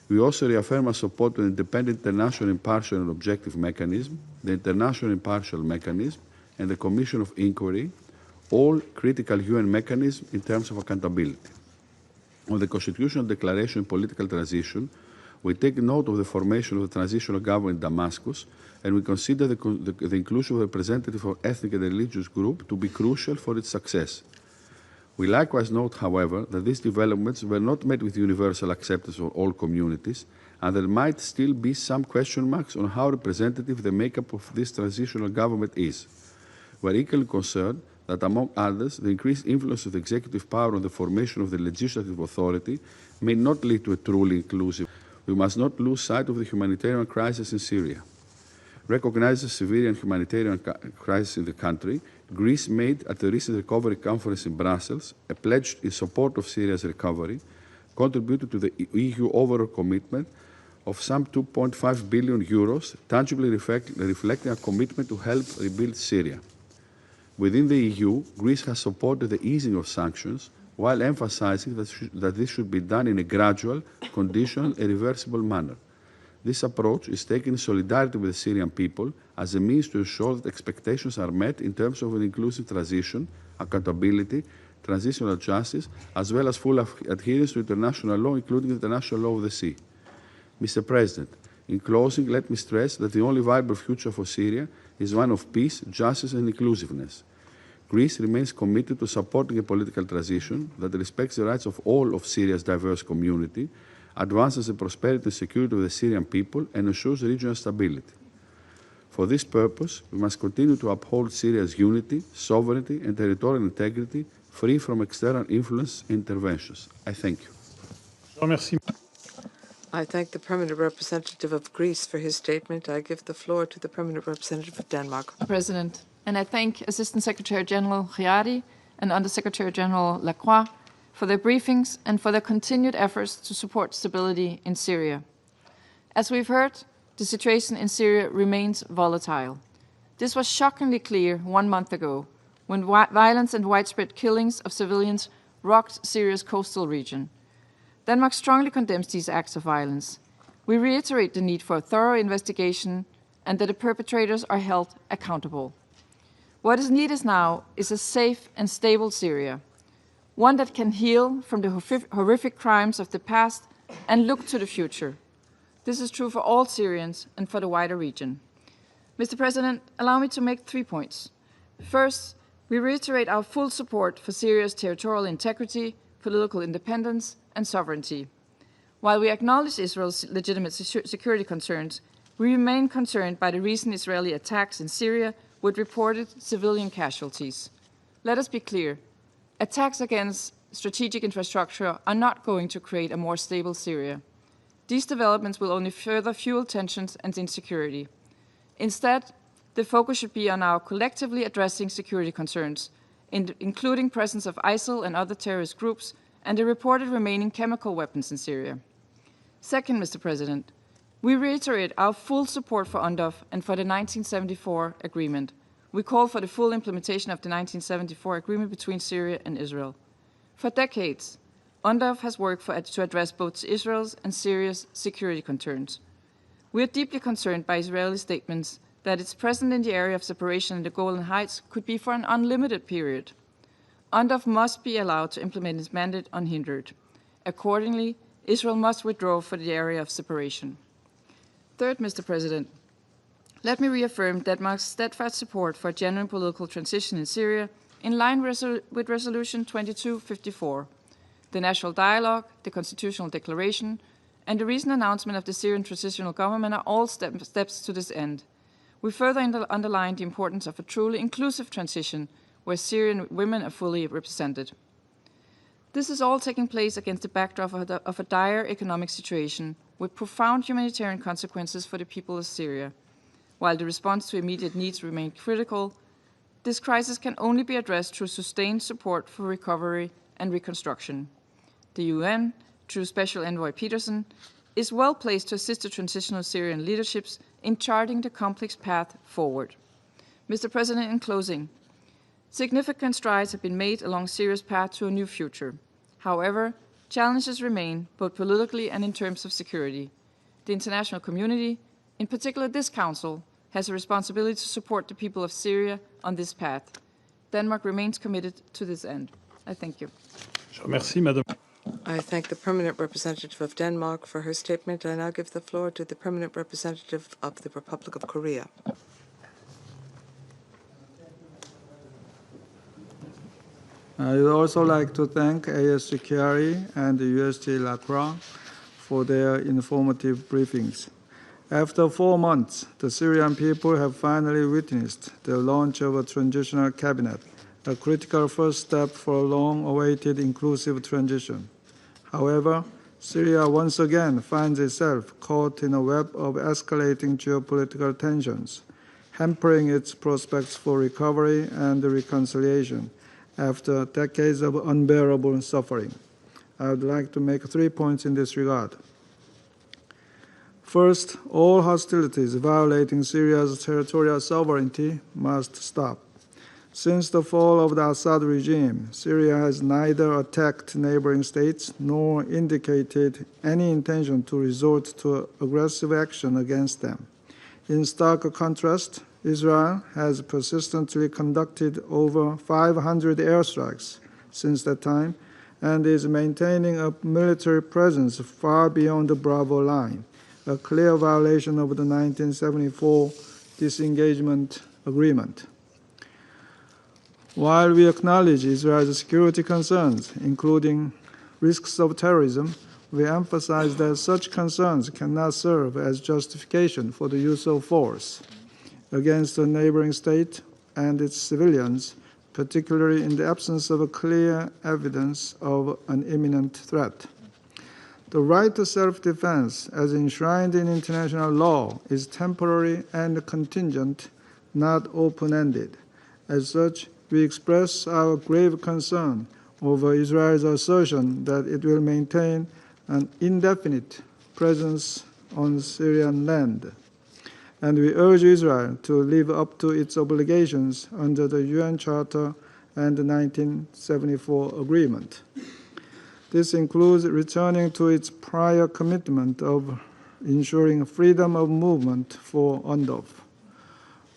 We also reaffirm our support to the independent international impartial and objective mechanism, the international impartial mechanism, and the Commission of Inquiry, all critical UN mechanisms in terms of accountability. On the constitutional declaration and political transition, we take note of the formation of the transitional government in Damascus, and we consider the inclusion of a representative of ethnic and religious group to be crucial for its success. We likewise note, however, that these developments were not met with universal acceptance for all communities, and there might still be some question marks on how representative the makeup of this transitional government is. We are equally concerned that, among others, the increased influence of the executive power on the formation of the legislative authority may not lead to a truly inclusive. We must not lose sight of the humanitarian crisis in Syria. Recognizing the civilian humanitarian crisis in the country, Greece made at the recent recovery conference in Brussels a pledge in support of Syria's recovery, contributed to the EU overall commitment of some 2.5 billion euros, tangibly reflecting a commitment to help rebuild Syria. Within the EU, Greece has supported the easing of sanctions, while emphasizing that this should be done in a gradual, conditional, and reversible manner. This approach is taken in solidarity with the Syrian people as a means to ensure that expectations are met in terms of an inclusive transition, accountability, transitional justice, as well as full adherence to international law, including the international law of the sea. Mr. President, in closing, let me stress that the only viable future for Syria is one of peace, justice, and inclusiveness. Greece remains committed to supporting a political transition that respects the rights of all of Syria's diverse community, advances the prosperity and security of the Syrian people, and ensures regional stability. For this purpose, we must continue to uphold Syria's unity, sovereignty, and territorial integrity, free from external influence and interventions. I thank you. I thank the Permanent Representative of Greece for his statement. I give the floor to the Permanent Representative of Denmark. President, and I thank Assistant Secretary General Chiari and Undersecretary General Lacroix for their briefings and for their continued efforts to support stability in Syria. As we've heard, the situation in Syria remains volatile. This was shockingly clear 1 month ago, when violence and widespread killings of civilians rocked Syria's coastal region. Denmark strongly condemns these acts of violence. We reiterate the need for a thorough investigation and that the perpetrators are held accountable. What is needed now is a safe and stable Syria, one that can heal from the horrific crimes of the past and look to the future. This is true for all Syrians and for the wider region. Mr. President, allow me to make 3 points. First, we reiterate our full support for Syria's territorial integrity, political independence, and sovereignty. While we acknowledge Israel's legitimate security concerns, we remain concerned by the recent Israeli attacks in Syria with reported civilian casualties. Let us be clear. Attacks against strategic infrastructure are not going to create a more stable Syria. These developments will only further fuel tensions and insecurity. Instead, the focus should be on our collectively addressing security concerns, including presence of ISIL and other terrorist groups, and the reported remaining chemical weapons in Syria. Second, Mr. President, we reiterate our full support for UNDOF and for the 1974 agreement. We call for the full implementation of the 1974 agreement between Syria and Israel. For decades, UNDOF has worked to address both Israel's and Syria's security concerns. We are deeply concerned by Israeli statements that its presence in the area of separation in the Golan Heights could be for an unlimited period. UNDOF must be allowed to implement its mandate unhindered. Accordingly, Israel must withdraw from the area of separation. Third, Mr. President, let me reaffirm Denmark's steadfast support for a genuine political transition in Syria in line with Resolution 2254. The national dialogue, the constitutional declaration, and the recent announcement of the Syrian transitional government are all steps to this end. We further underline the importance of a truly inclusive transition where Syrian women are fully represented. This is all taking place against the backdrop of a dire economic situation with profound humanitarian consequences for the people of Syria. While the response to immediate needs remains critical, this crisis can only be addressed through sustained support for recovery and reconstruction. The UN, through Special Envoy Peterson, is well placed to assist the transitional Syrian leaderships in charting the complex path forward. Mr. President, in closing, significant strides have been made along Syria's path to a new future. However, challenges remain, both politically and in terms of security. The international community, in particular this Council, has a responsibility to support the people of Syria on this path. Denmark remains committed to this end. I thank you. Merci, Madame. I thank the Permanent Representative of Denmark for her statement. I now give the floor to the Permanent Representative of the Republic of Korea. I would also like to thank airstrikes and USG Lacroix for their informative briefings. After 4 months, the Syrian people have finally witnessed the launch of a transitional cabinet, a critical first step for a long-awaited inclusive transition. However, Syria once again finds itself caught in a web of escalating geopolitical tensions, hampering its prospects for recovery and reconciliation after decades of unbearable suffering. I would like to make 3 points in this regard. First, all hostilities violating Syria's territorial sovereignty must stop. Since the fall of the Assad regime, Syria has neither attacked neighboring states nor indicated any intention to resort to aggressive action against them. In stark contrast, Israel has persistently conducted over 500 airstrikes since that time and is maintaining a military presence far beyond the Bravo line, a clear violation of the 1974 disengagement agreement. While we acknowledge Israel's security concerns, including risks of terrorism, we emphasize that such concerns cannot serve as justification for the use of force against a neighboring state and its civilians, particularly in the absence of a clear evidence of an imminent threat. The right to self-defense, as enshrined in international law, is temporary and contingent, not open-ended. As such, we express our grave concern over Israel's assertion that it will maintain an indefinite presence on Syrian land. And we urge Israel to live up to its obligations under the UN Charter and the 1974 agreement. This includes returning to its prior commitment of ensuring freedom of movement for UNDOF.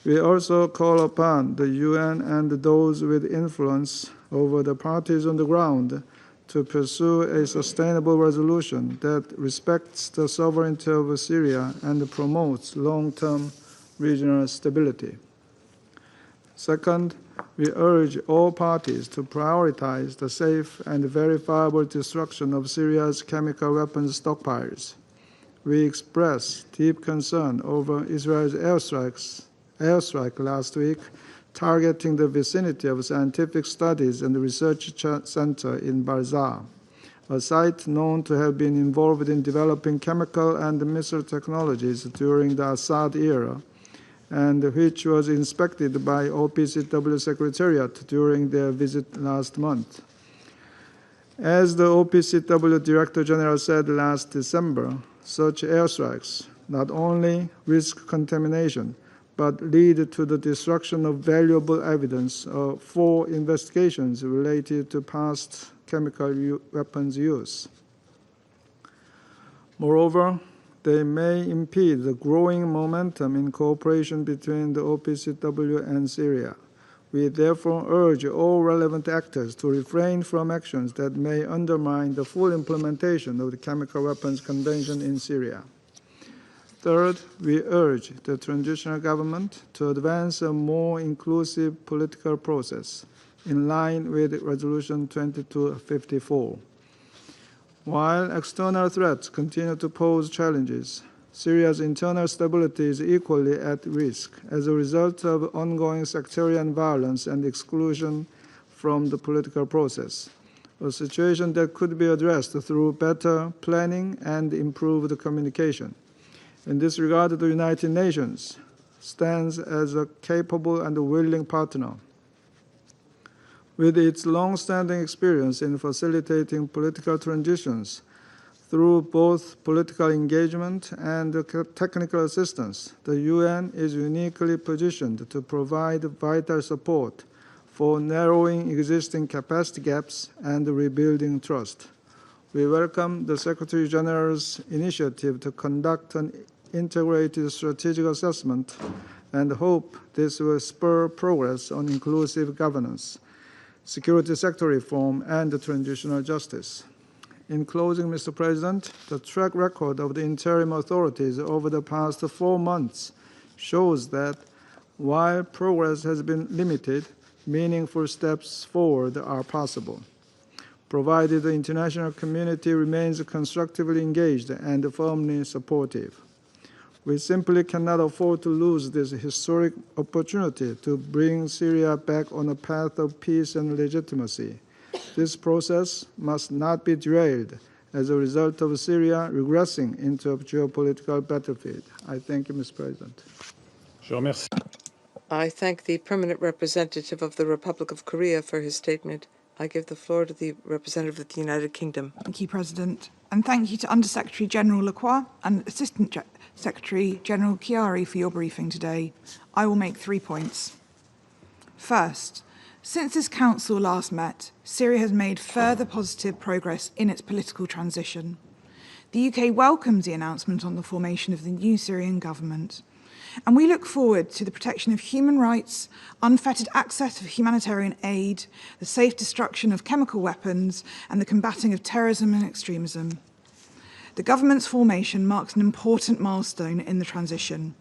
We also call upon the UN and those with influence over the parties on the ground to pursue a sustainable resolution that respects the sovereignty of Syria and promotes long-term regional stability. Second, we urge all parties to prioritize the safe and verifiable destruction of Syria's chemical weapons stockpiles. We express deep concern over Israel's airstrike last week, targeting the vicinity of scientific studies and research center in Barzah, a site known to have been involved in developing chemical and missile technologies during the Assad era, and which was inspected by OPCW Secretariat during their visit last month. As the OPCW Director General said last December, such airstrikes not only risk contamination, but lead to the destruction of valuable evidence for investigations related to past chemical weapons use. Moreover, they may impede the growing momentum in cooperation between the OPCW and Syria. We therefore urge all relevant actors to refrain from actions that may undermine the full implementation of the Chemical Weapons Convention in Syria. Third, we urge the transitional government to advance a more inclusive political process in line with Resolution 2254. While external threats continue to pose challenges, Syria's internal stability is equally at risk as a result of ongoing sectarian violence and exclusion from the political process, a situation that could be addressed through better planning and improved communication. In this regard, the United Nations stands as a capable and willing partner. With its long-standing experience in facilitating political transitions through both political engagement and technical assistance, the UN is uniquely positioned to provide vital support for narrowing existing capacity gaps and rebuilding trust. We welcome the Secretary General's initiative to conduct an integrated strategic assessment and hope this will spur progress on inclusive governance, security sector reform, and transitional justice. In closing, Mr. President, the track record of the interim authorities over the past 4 months shows that while progress has been limited, meaningful steps forward are possible, provided the international community remains constructively engaged and firmly supportive. We simply cannot afford to lose this historic opportunity to bring Syria back on a path of peace and legitimacy. This process must not be derailed as a result of Syria regressing into a geopolitical battlefield. I thank you, Mr. President. I thank the Permanent Representative of the Republic of Korea for his statement. I give the floor to the representative of the United Kingdom. Thank you, President. And thank you to Under-Secretary General Lacroix and Assistant Secretary General Chiari for your briefing today. I will make 3 points. First, since this Council last met, Syria has made further positive progress in its political transition. The UK welcomes the announcement on the formation of the new Syrian government, and we look forward to the protection of human rights, unfettered access to humanitarian aid, the safe destruction of chemical weapons, and the combating of terrorism and extremism. The government's formation marks an important milestone in the transition.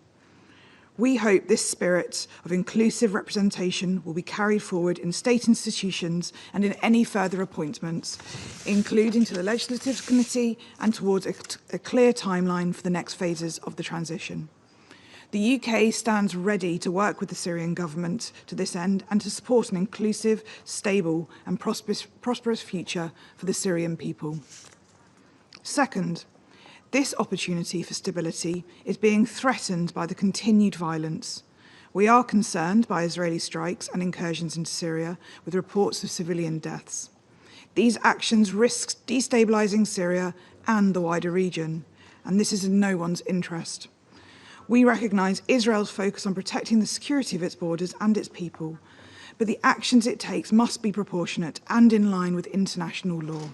We hope this spirit of inclusive representation will be carried forward in state institutions and in any further appointments, including to the Legislative Committee and towards a clear timeline for the next phases of the transition. The UK stands ready to work with the Syrian government to this end and to support an inclusive, stable and prosperous future for the Syrian people. Second, this opportunity for stability is being threatened by the continued violence. We are concerned by Israeli strikes and incursions into Syria, with reports of civilian deaths. These actions risk destabilizing Syria and the wider region, and this is in no one's interest. We recognize Israel's focus on protecting the security of its borders and its people, but the actions it takes must be proportionate and in line with international law.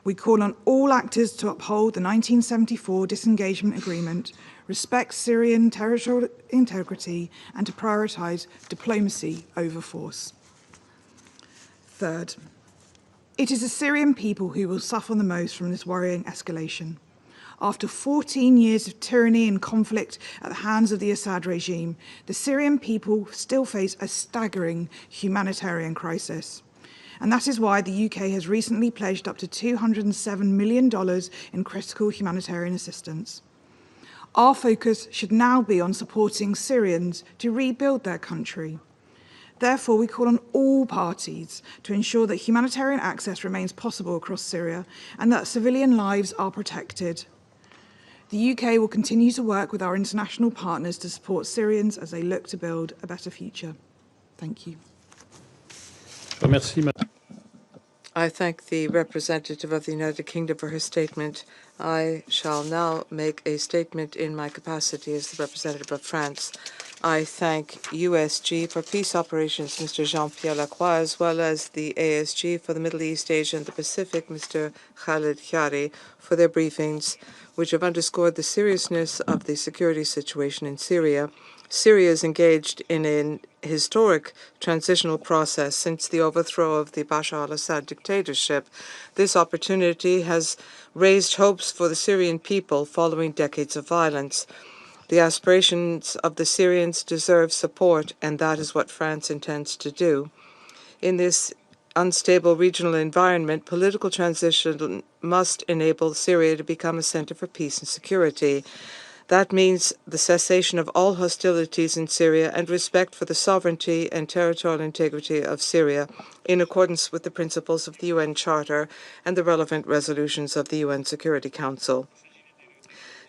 We call on all actors to uphold the 1974 disengagement agreement, respect Syrian territorial integrity, and to prioritize diplomacy over force. Third, it is the Syrian people who will suffer the most from this worrying escalation. After 14 years of tyranny and conflict at the hands of the Assad regime, the Syrian people still face a staggering humanitarian crisis. And that is why the UK has recently pledged up to $207 million in critical humanitarian assistance. Our focus should now be on supporting Syrians to rebuild their country. Therefore, we call on all parties to ensure that humanitarian access remains possible across Syria and that civilian lives are protected. The UK will continue to work with our international partners to support Syrians as they look to build a better future. Thank you. I thank the representative of the United Kingdom for her statement. I shall now make a statement in my capacity as the representative of France. I thank USG for peace operations, Mr. Jean-Pierre Lacroix, as well as the ASG for the Middle East, Asia, and the Pacific, Mr. Khaled Khiari, for their briefings, which have underscored the seriousness of the security situation in Syria. Syria is engaged in an historic transitional process since the overthrow of the Bashar al-Assad dictatorship. This opportunity has raised hopes for the Syrian people following decades of violence. The aspirations of the Syrians deserve support, and that is what France intends to do. In this unstable regional environment, political transition must enable Syria to become a center for peace and security. That means the cessation of all hostilities in Syria and respect for the sovereignty and territorial integrity of Syria in accordance with the principles of the UN Charter and the relevant resolutions of the UN Security Council.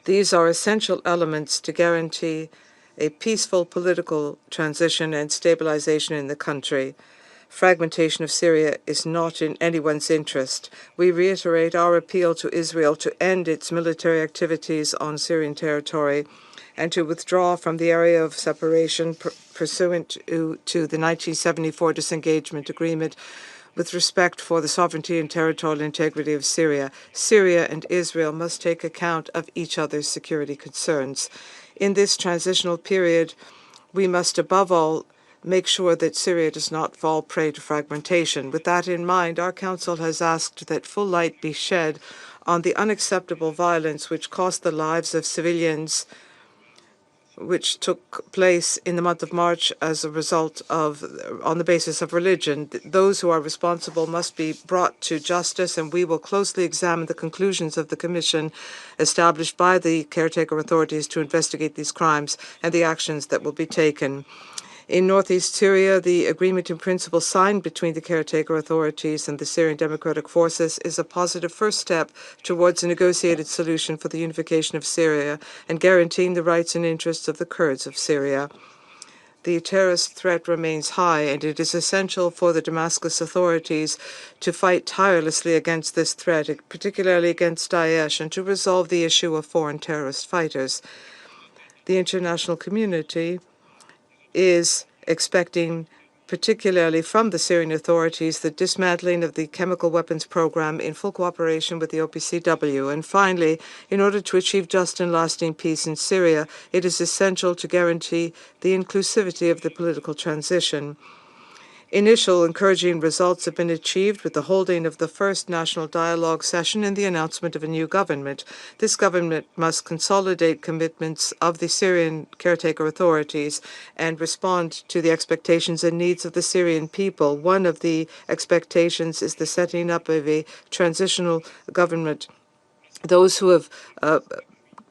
These are essential elements to guarantee a peaceful political transition and stabilization in the country. Fragmentation of Syria is not in anyone's interest. We reiterate our appeal to Israel to end its military activities on Syrian territory and to withdraw from the area of separation pursuant to the 1974 disengagement agreement with respect for the sovereignty and territorial integrity of Syria. Syria and Israel must take account of each other's security concerns. In this transitional period, we must above all make sure that Syria does not fall prey to fragmentation. With that in mind, our Council has asked that full light be shed on the unacceptable violence which cost the lives of civilians, which took place in the month of March as a result of, on the basis of religion. Those who are responsible must be brought to justice, and we will closely examine the conclusions of the commission established by the caretaker authorities to investigate these crimes and the actions that will be taken. In northeast Syria, the agreement in principle signed between the caretaker authorities and the Syrian Democratic Forces is a positive first step towards a negotiated solution for the unification of Syria and guaranteeing the rights and interests of the Kurds of Syria. The terrorist threat remains high, and it is essential for the Damascus authorities to fight tirelessly against this threat, particularly against Daesh, and to resolve the issue of foreign terrorist fighters. The international community is expecting, particularly from the Syrian authorities, the dismantling of the chemical weapons program in full cooperation with the OPCW. And finally, in order to achieve just and lasting peace in Syria, it is essential to guarantee the inclusivity of the political transition. Initial encouraging results have been achieved with the holding of the first national dialogue session and the announcement of a new government. This government must consolidate commitments of the Syrian caretaker authorities and respond to the expectations and needs of the Syrian people. One of the expectations is the setting up of a transitional government. Those who have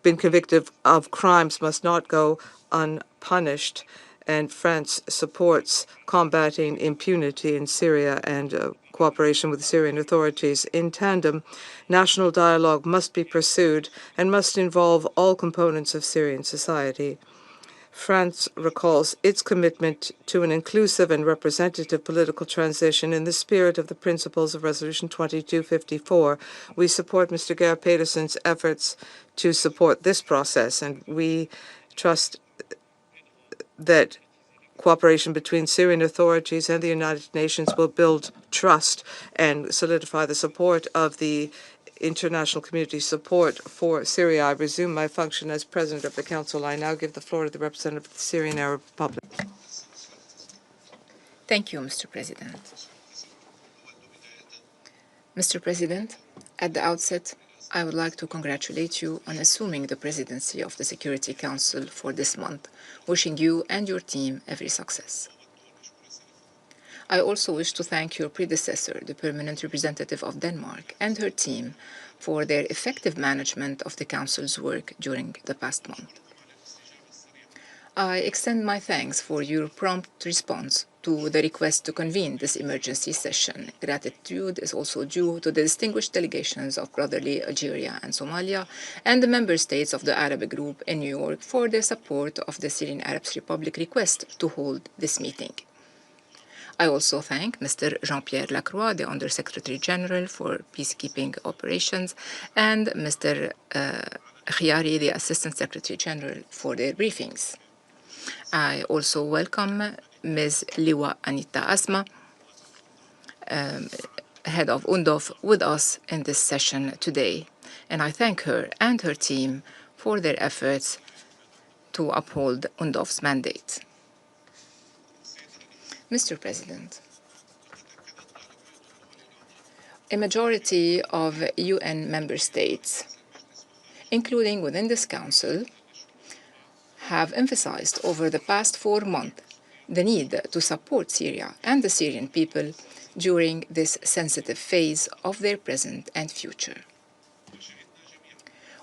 been convicted of crimes must not go unpunished, and France supports combating impunity in Syria and cooperation with the Syrian authorities. In tandem, national dialogue must be pursued and must involve all components of Syrian society. France recalls its commitment to an inclusive and representative political transition in the spirit of the principles of Resolution 2254. We support Mr. Geir Pedersen's efforts to support this process, and we trust that cooperation between Syrian authorities and the United Nations will build trust and solidify the support of the international community support for Syria. I resume my function as President of the Council. I now give the floor to the representative of the Syrian Arab Republic. Thank you, Mr. President. Mr. President, at the outset, I would like to congratulate you on assuming the presidency of the Security Council for this month, wishing you and your team every success. I also wish to thank your predecessor, the Permanent Representative of Denmark, and her team for their effective management of the Council's work during the past month. I extend my thanks for your prompt response to the request to convene this emergency session. Gratitude is also due to the distinguished delegations of brotherly Algeria and Somalia and the member states of the Arab Group in New York for their support of the Syrian Arab Republic request to hold this meeting. I also thank Mr. Jean-Pierre Lacroix, the Under-Secretary General for Peacekeeping Operations, and Mr. Khiari, the Assistant Secretary General, for their briefings. I also welcome Ms. Liwa Anita Asma, head of UNDOF, with us in this session today, and I thank her and her team for their efforts to uphold UNDOF's mandate. Mr. President, a majority of UN member states, including within this Council, have emphasized over the past 4 months the need to support Syria and the Syrian people during this sensitive phase of their present and future.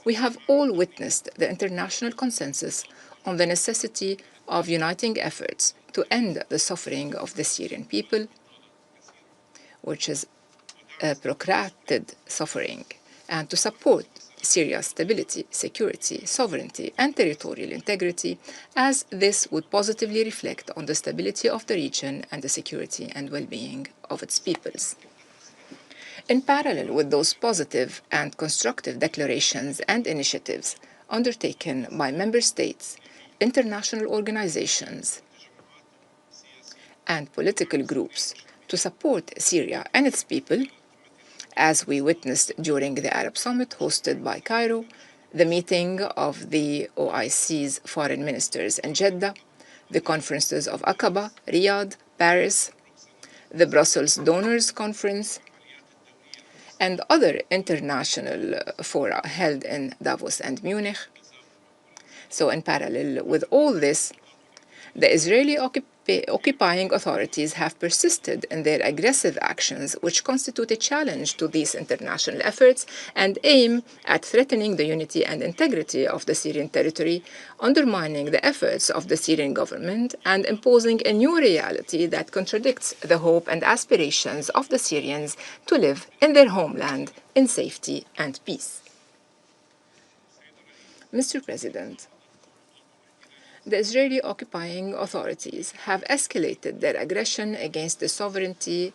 We have all witnessed the international consensus on the necessity of uniting efforts to end the suffering of the Syrian people, which is a protracted suffering, and to support Syria's stability, security, sovereignty, and territorial integrity, as this would positively reflect on the stability of the region and the security and well-being of its peoples. In parallel with those positive and constructive declarations and initiatives undertaken by member states, international organizations, and political groups to support Syria and its people, as we witnessed during the Arab Summit hosted by Cairo, the meeting of the OIC's foreign ministers in Jeddah, the conferences of Aqaba, Riyadh, Paris, the Brussels Donors Conference, and other international fora held in Davos and Munich. So in parallel with all this, the Israeli occupying authorities have persisted in their aggressive actions, which constitute a challenge to these international efforts and aim at threatening the unity and integrity of the Syrian territory, undermining the efforts of the Syrian government, and imposing a new reality that contradicts the hope and aspirations of the Syrians to live in their homeland in safety and peace. Mr. President, the Israeli occupying authorities have escalated their aggression against the sovereignty,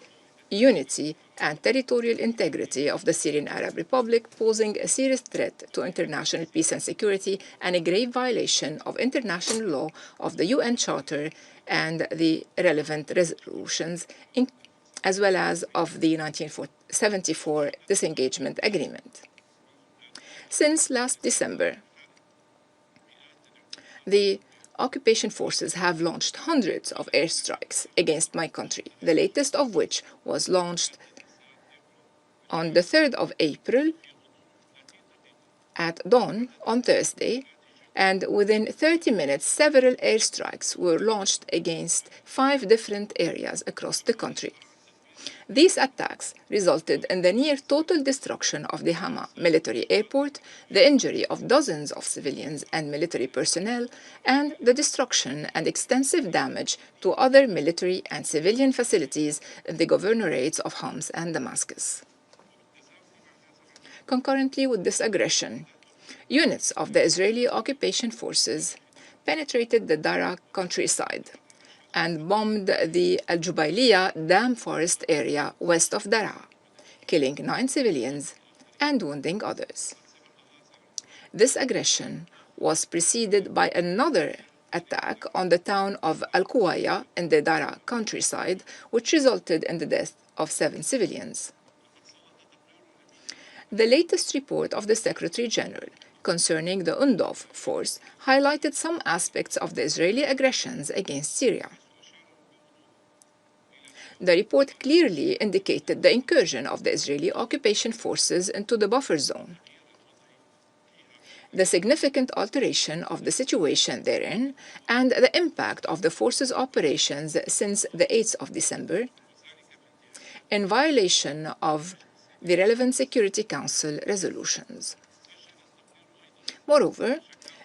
unity, and territorial integrity of the Syrian Arab Republic, posing a serious threat to international peace and security and a grave violation of international law, of the UN Charter and the relevant resolutions, as well as of the 1974 Disengagement Agreement. Since last December, the occupation forces have launched hundreds of airstrikes against my country, the latest of which was launched on the 3rd of April at dawn on Thursday, and within 30 minutes, several airstrikes were launched against 5 different areas across the country. These attacks resulted in the near total destruction of the Hama military airport, the injury of dozens of civilians and military personnel, and the destruction and extensive damage to other military and civilian facilities in the governorates of Homs and Damascus. Concurrently with this aggression, units of the Israeli occupation forces penetrated the Daraa countryside and bombed the Al-Jubailiyah dam forest area west of Daraa, killing 9 civilians and wounding others. This aggression was preceded by another attack on the town of Al-Quwaya in the Daraa countryside, which resulted in the death of 7 civilians. The latest report of the Secretary General concerning the UNDOF force highlighted some aspects of the Israeli aggressions against Syria. The report clearly indicated the incursion of the Israeli occupation forces into the buffer zone, the significant alteration of the situation therein, and the impact of the forces' operations since the 8th of December, in violation of the relevant Security Council resolutions. Moreover,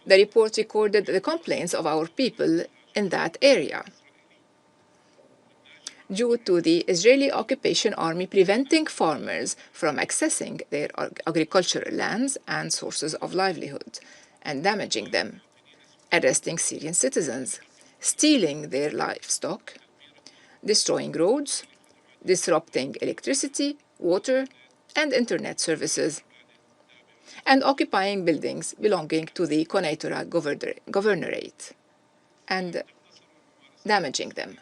the report recorded the complaints of our people in that area, due to the Israeli occupation army preventing farmers from accessing their agricultural lands and sources of livelihood and damaging them, arresting Syrian citizens, stealing their livestock, destroying roads, disrupting electricity, water, and internet services, and occupying buildings belonging to the Konatora governorate and damaging them.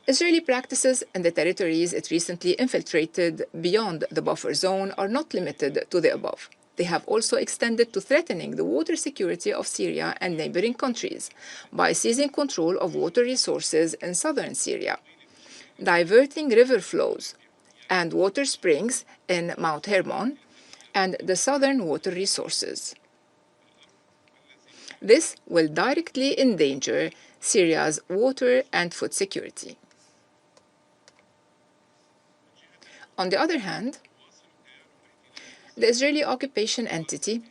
Israeli practices in the territories it recently infiltrated beyond the buffer zone are not limited to the above. They have also extended to threatening the water security of Syria and neighboring countries by seizing control of water resources in southern Syria, diverting river flows and water springs in Mount Hermon and the southern water resources. This will directly endanger Syria's water and food security. On the other hand, the Israeli occupation entity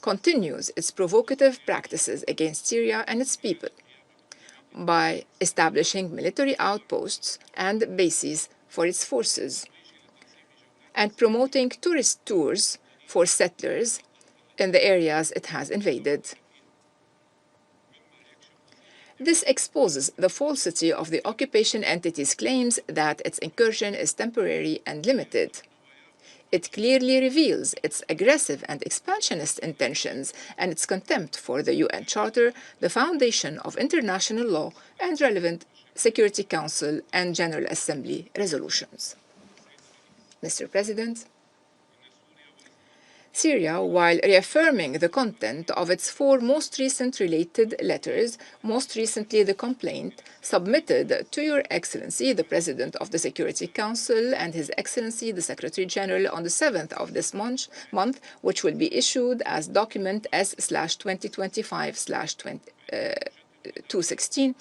continues its provocative practices against Syria and its people by establishing military outposts and bases for its forces and promoting tourist tours for settlers in the areas it has invaded. This exposes the falsity of the occupation entity's claims that its incursion is temporary and limited. It clearly reveals its aggressive and expansionist intentions and its contempt for the UN Charter, the foundation of international law, and relevant Security Council and General Assembly resolutions. Mr. President, Syria, while reaffirming the content of its 4 most recent related letters, most recently the complaint submitted to Your Excellency, the President of the Security Council, and His Excellency, the Secretary General, on the 7th of this month, which will be issued as document S/2025/216,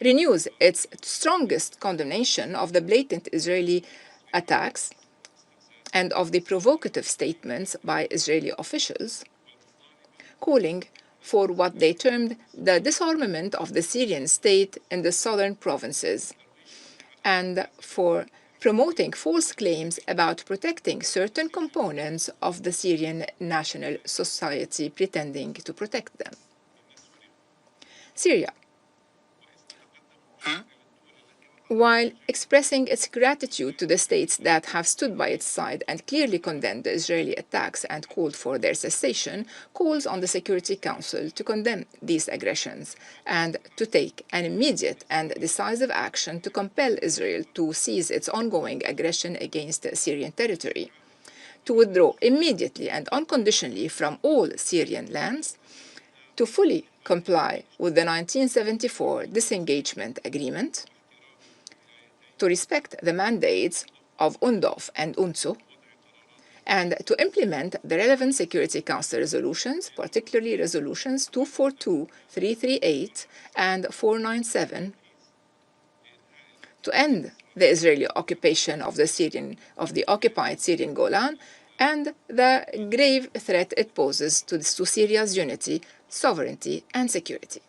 renews its strongest condemnation of the blatant Israeli attacks and of the provocative statements by Israeli officials, calling for what they termed the disarmament of the Syrian state in the southern provinces, and for promoting false claims about protecting certain components of the Syrian national society, pretending to protect them. Syria, while expressing its gratitude to the states that have stood by its side and clearly condemned the Israeli attacks and called for their cessation, calls on the Security Council to condemn these aggressions and to take an immediate and decisive action to compel Israel to cease its ongoing aggression against Syrian territory, to withdraw immediately and unconditionally from all Syrian lands, to fully comply with the 1974 disengagement agreement, to respect the mandates of UNDOF and UNSO, and to implement the relevant Security Council resolutions, particularly resolutions 242, 338, and 497, to end the Israeli occupation of the occupied Syrian Golan, and the grave threat it poses to Syria's unity, sovereignty, and security.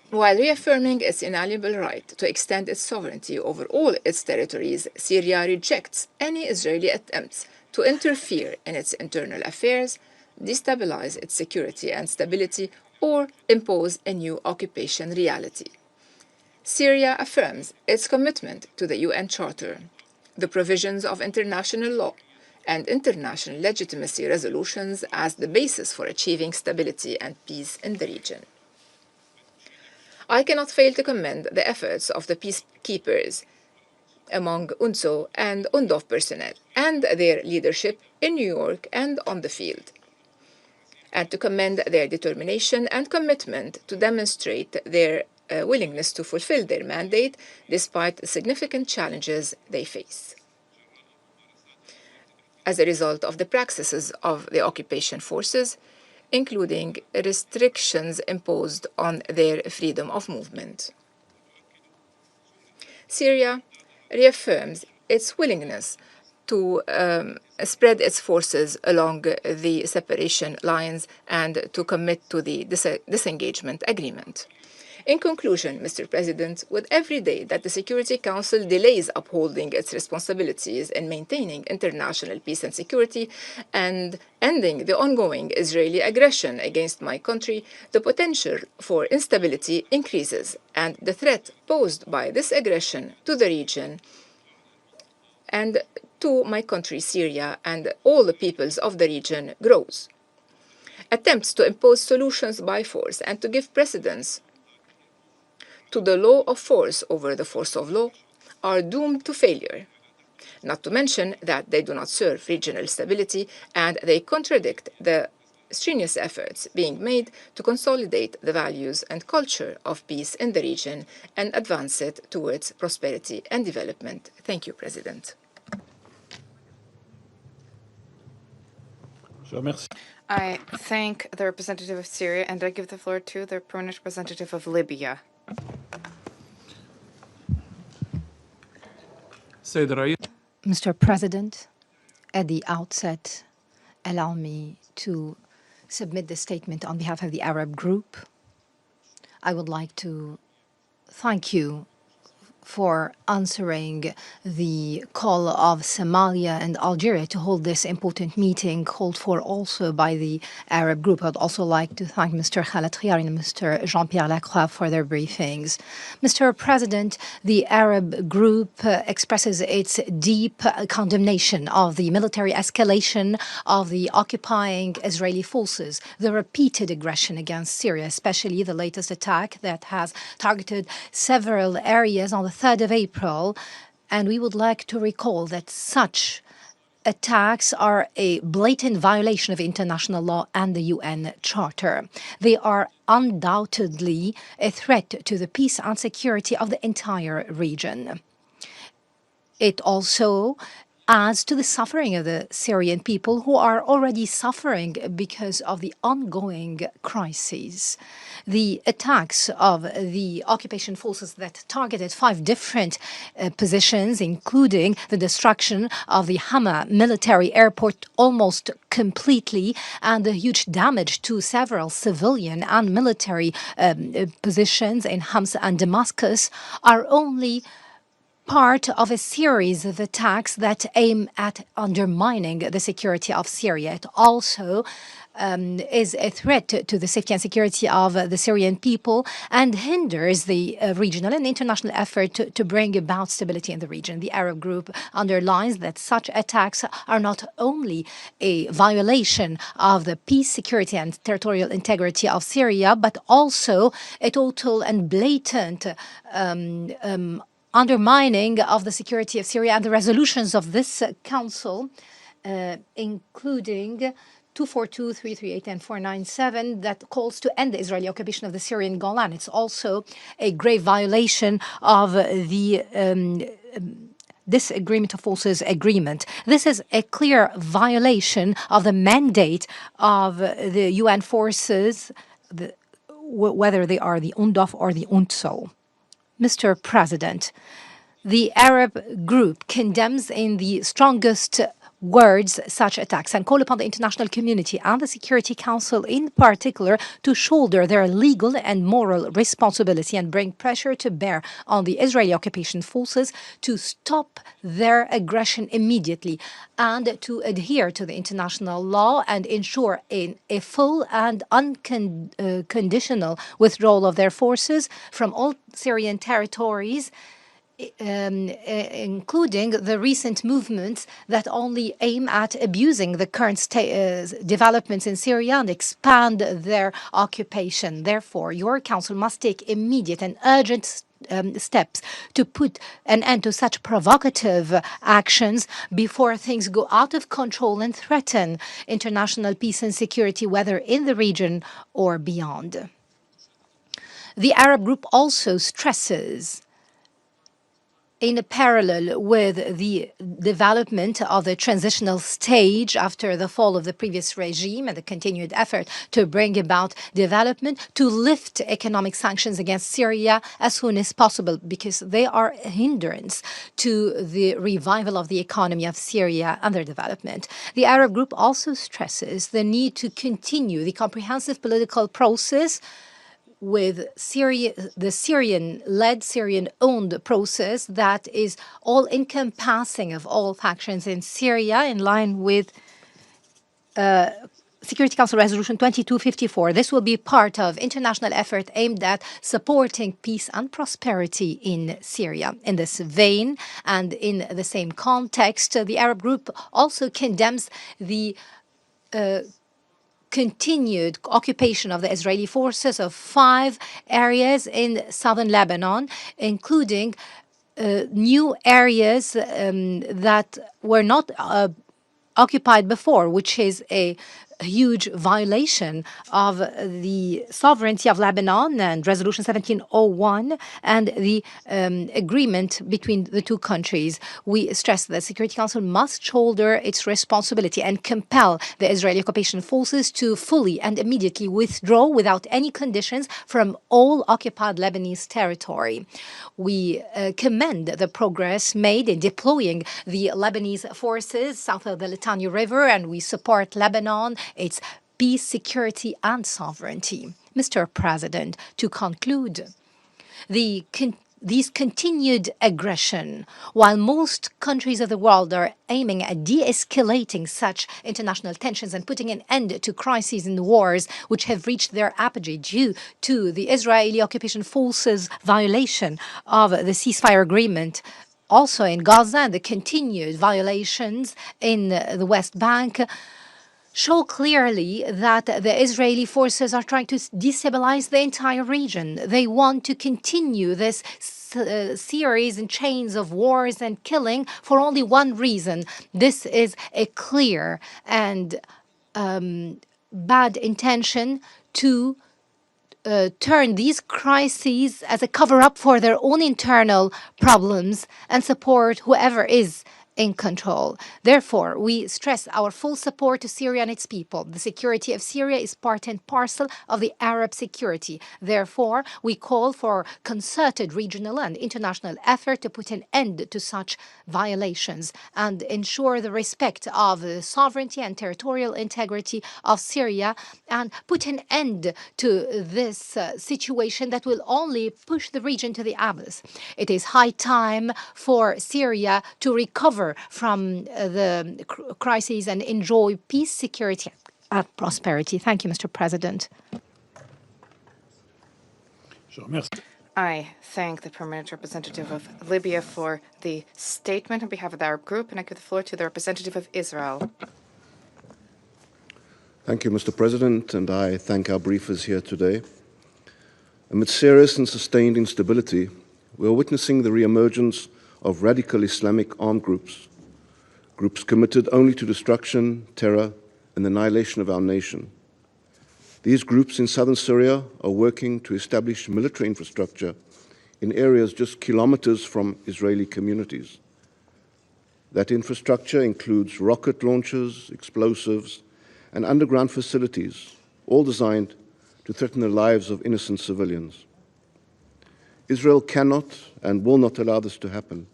While reaffirming its inalienable right to extend its sovereignty over all its territories, Syria rejects any Israeli attempts to interfere in its internal affairs, destabilize its security and stability, or impose a new occupation reality. Syria affirms its commitment to the UN Charter, the provisions of international law, and international legitimacy resolutions as the basis for achieving stability and peace in the region. I cannot fail to commend the efforts of the peacekeepers among UNSO and UNDOF personnel and their leadership in New York and on the field, and to commend their determination and commitment to demonstrate their willingness to fulfill their mandate despite the significant challenges they face. As a result of the practices of the occupation forces, including restrictions imposed on their freedom of movement. Syria reaffirms its willingness to spread its forces along the separation lines and to commit to the disengagement agreement. In conclusion, Mr. President, with every day that the Security Council delays upholding its responsibilities in maintaining international peace and security and ending the ongoing Israeli aggression against my country, the potential for instability increases, and the threat posed by this aggression to the region and to my country, Syria, and all the peoples of the region grows. Attempts to impose solutions by force and to give precedence to the law of force over the force of law are doomed to failure, not to mention that they do not serve regional stability and they contradict the strenuous efforts being made to consolidate the values and culture of peace in the region and advance it towards prosperity and development. Thank you, President. I thank the representative of Syria, and I give the floor to the permanent representative of Libya. Mr. President, at the outset, allow me to submit this statement on behalf of the Arab Group. I would like to thank you for answering the call of Somalia and Algeria to hold this important meeting called for also by the Arab Group. I'd also like to thank Mr. Khaled Khiari and Mr. Jean-Pierre Lacroix for their briefings. Mr. President, the Arab Group expresses its deep condemnation of the military escalation of the occupying Israeli forces, the repeated aggression against Syria, especially the latest attack that has targeted several areas on the 3rd of April, and we would like to recall that such attacks are a blatant violation of international law and the UN Charter. They are undoubtedly a threat to the peace and security of the entire region. It also adds to the suffering of the Syrian people who are already suffering because of the ongoing crises. The attacks of the occupation forces that targeted 5 different positions, including the destruction of the Hama military airport almost completely and the huge damage to several civilian and military positions in Homs and Damascus, are only part of a series of attacks that aim at undermining the security of Syria. It also is a threat to the safety and security of the Syrian people and hinders the regional and international effort to bring about stability in the region. The Arab Group underlines that such attacks are not only a violation of the peace, security, and territorial integrity of Syria, but also a total and blatant undermining of the security of Syria and the resolutions of this council, including 242, 338, and 497, that calls to end the Israeli occupation of the Syrian Golan. It's also a grave violation of the Disagreement of Forces Agreement. This is a clear violation of the mandate of the UN forces, whether they are the UNDOF or the UNTSO. Mr. President, the Arab group condemns in the strongest words such attacks and call upon the international community and the Security Council in particular to shoulder their legal and moral responsibility and bring pressure to bear on the Israeli occupation forces to stop their aggression immediately and to adhere to the international law and ensure a full and unconditional withdrawal of their forces from all Syrian territories, including the recent movements that only aim at abusing the current developments in Syria and expand their occupation. Therefore, your council must take immediate and urgent steps to put an end to such provocative actions before things go out of control and threaten international peace and security, whether in the region or beyond. The Arab group also stresses, in parallel with the development of the transitional stage after the fall of the previous regime and the continued effort to bring about development, to lift economic sanctions against Syria as soon as possible, because they are a hindrance to the revival of the economy of Syria and their development. The Arab group also stresses the need to continue the comprehensive political process with the Syrian-led, Syrian-owned process that is all-encompassing of all factions in Syria, in line with Security Council Resolution 2254. This will be part of international effort aimed at supporting peace and prosperity in Syria. In this vein and in the same context, the Arab group also condemns the continued occupation of the Israeli forces of 5 areas in southern Lebanon, including new areas that were not occupied before, which is a huge violation of the sovereignty of Lebanon and Resolution 1701 and the agreement between the two countries. We stress that the Security Council must shoulder its responsibility and compel the Israeli occupation forces to fully and immediately withdraw without any conditions from all occupied Lebanese territory. We commend the progress made in deploying the Lebanese forces south of the Litani River, and we support Lebanon, its peace, security, and sovereignty. Mr. President, to conclude, these continued aggression, while most countries of the world are aiming at de-escalating such international tensions and putting an end to crises and wars which have reached their apogee due to the Israeli occupation forces' violation of the ceasefire agreement, also in Gaza, and the continued violations in the West Bank, show clearly that the Israeli forces are trying to destabilize the entire region. They want to continue this series and chains of wars and killing for only one reason. This is a clear and bad intention to turn these crises as a cover-up for their own internal problems and support whoever is in control. Therefore, we stress our full support to Syria and its people. The security of Syria is part and parcel of the Arab security. Therefore, we call for concerted regional and international effort to put an end to such violations and ensure the respect of the sovereignty and territorial integrity of Syria, and put an end to this situation that will only push the region to the abyss. It is high time for Syria to recover from the crises and enjoy peace, security, and prosperity. Thank you, Mr. President. I thank the permanent representative of Libya for the statement on behalf of the Arab group, and I give the floor to the representative of Israel. Thank you, Mr. President, and I thank our briefers here today. Amid serious and sustained instability, we are witnessing the re-emergence of radical Islamic armed groups committed only to destruction, terror, and annihilation of our nation. These groups in southern Syria are working to establish military infrastructure in areas just kilometers from Israeli communities. That infrastructure includes rocket launchers, explosives, and underground facilities, all designed to threaten the lives of innocent civilians. Israel cannot and will not allow this to happen.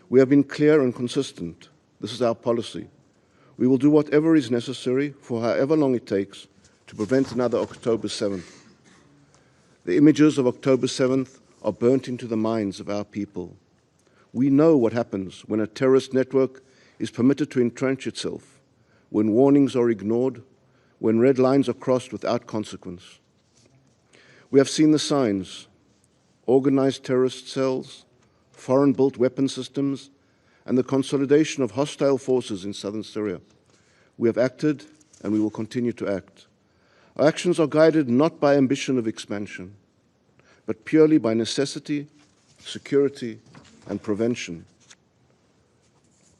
We have been clear and consistent. This is our policy. We will do whatever is necessary for however long it takes to prevent another October 7th. The images of October 7th are burnt into the minds of our people. We know what happens when a terrorist network is permitted to entrench itself, when warnings are ignored, when red lines are crossed without consequence. We have seen the signs: organized terrorist cells, foreign-built weapon systems, and the consolidation of hostile forces in southern Syria. We have acted, and we will continue to act. Our actions are guided not by ambition of expansion, but purely by necessity, security, and prevention.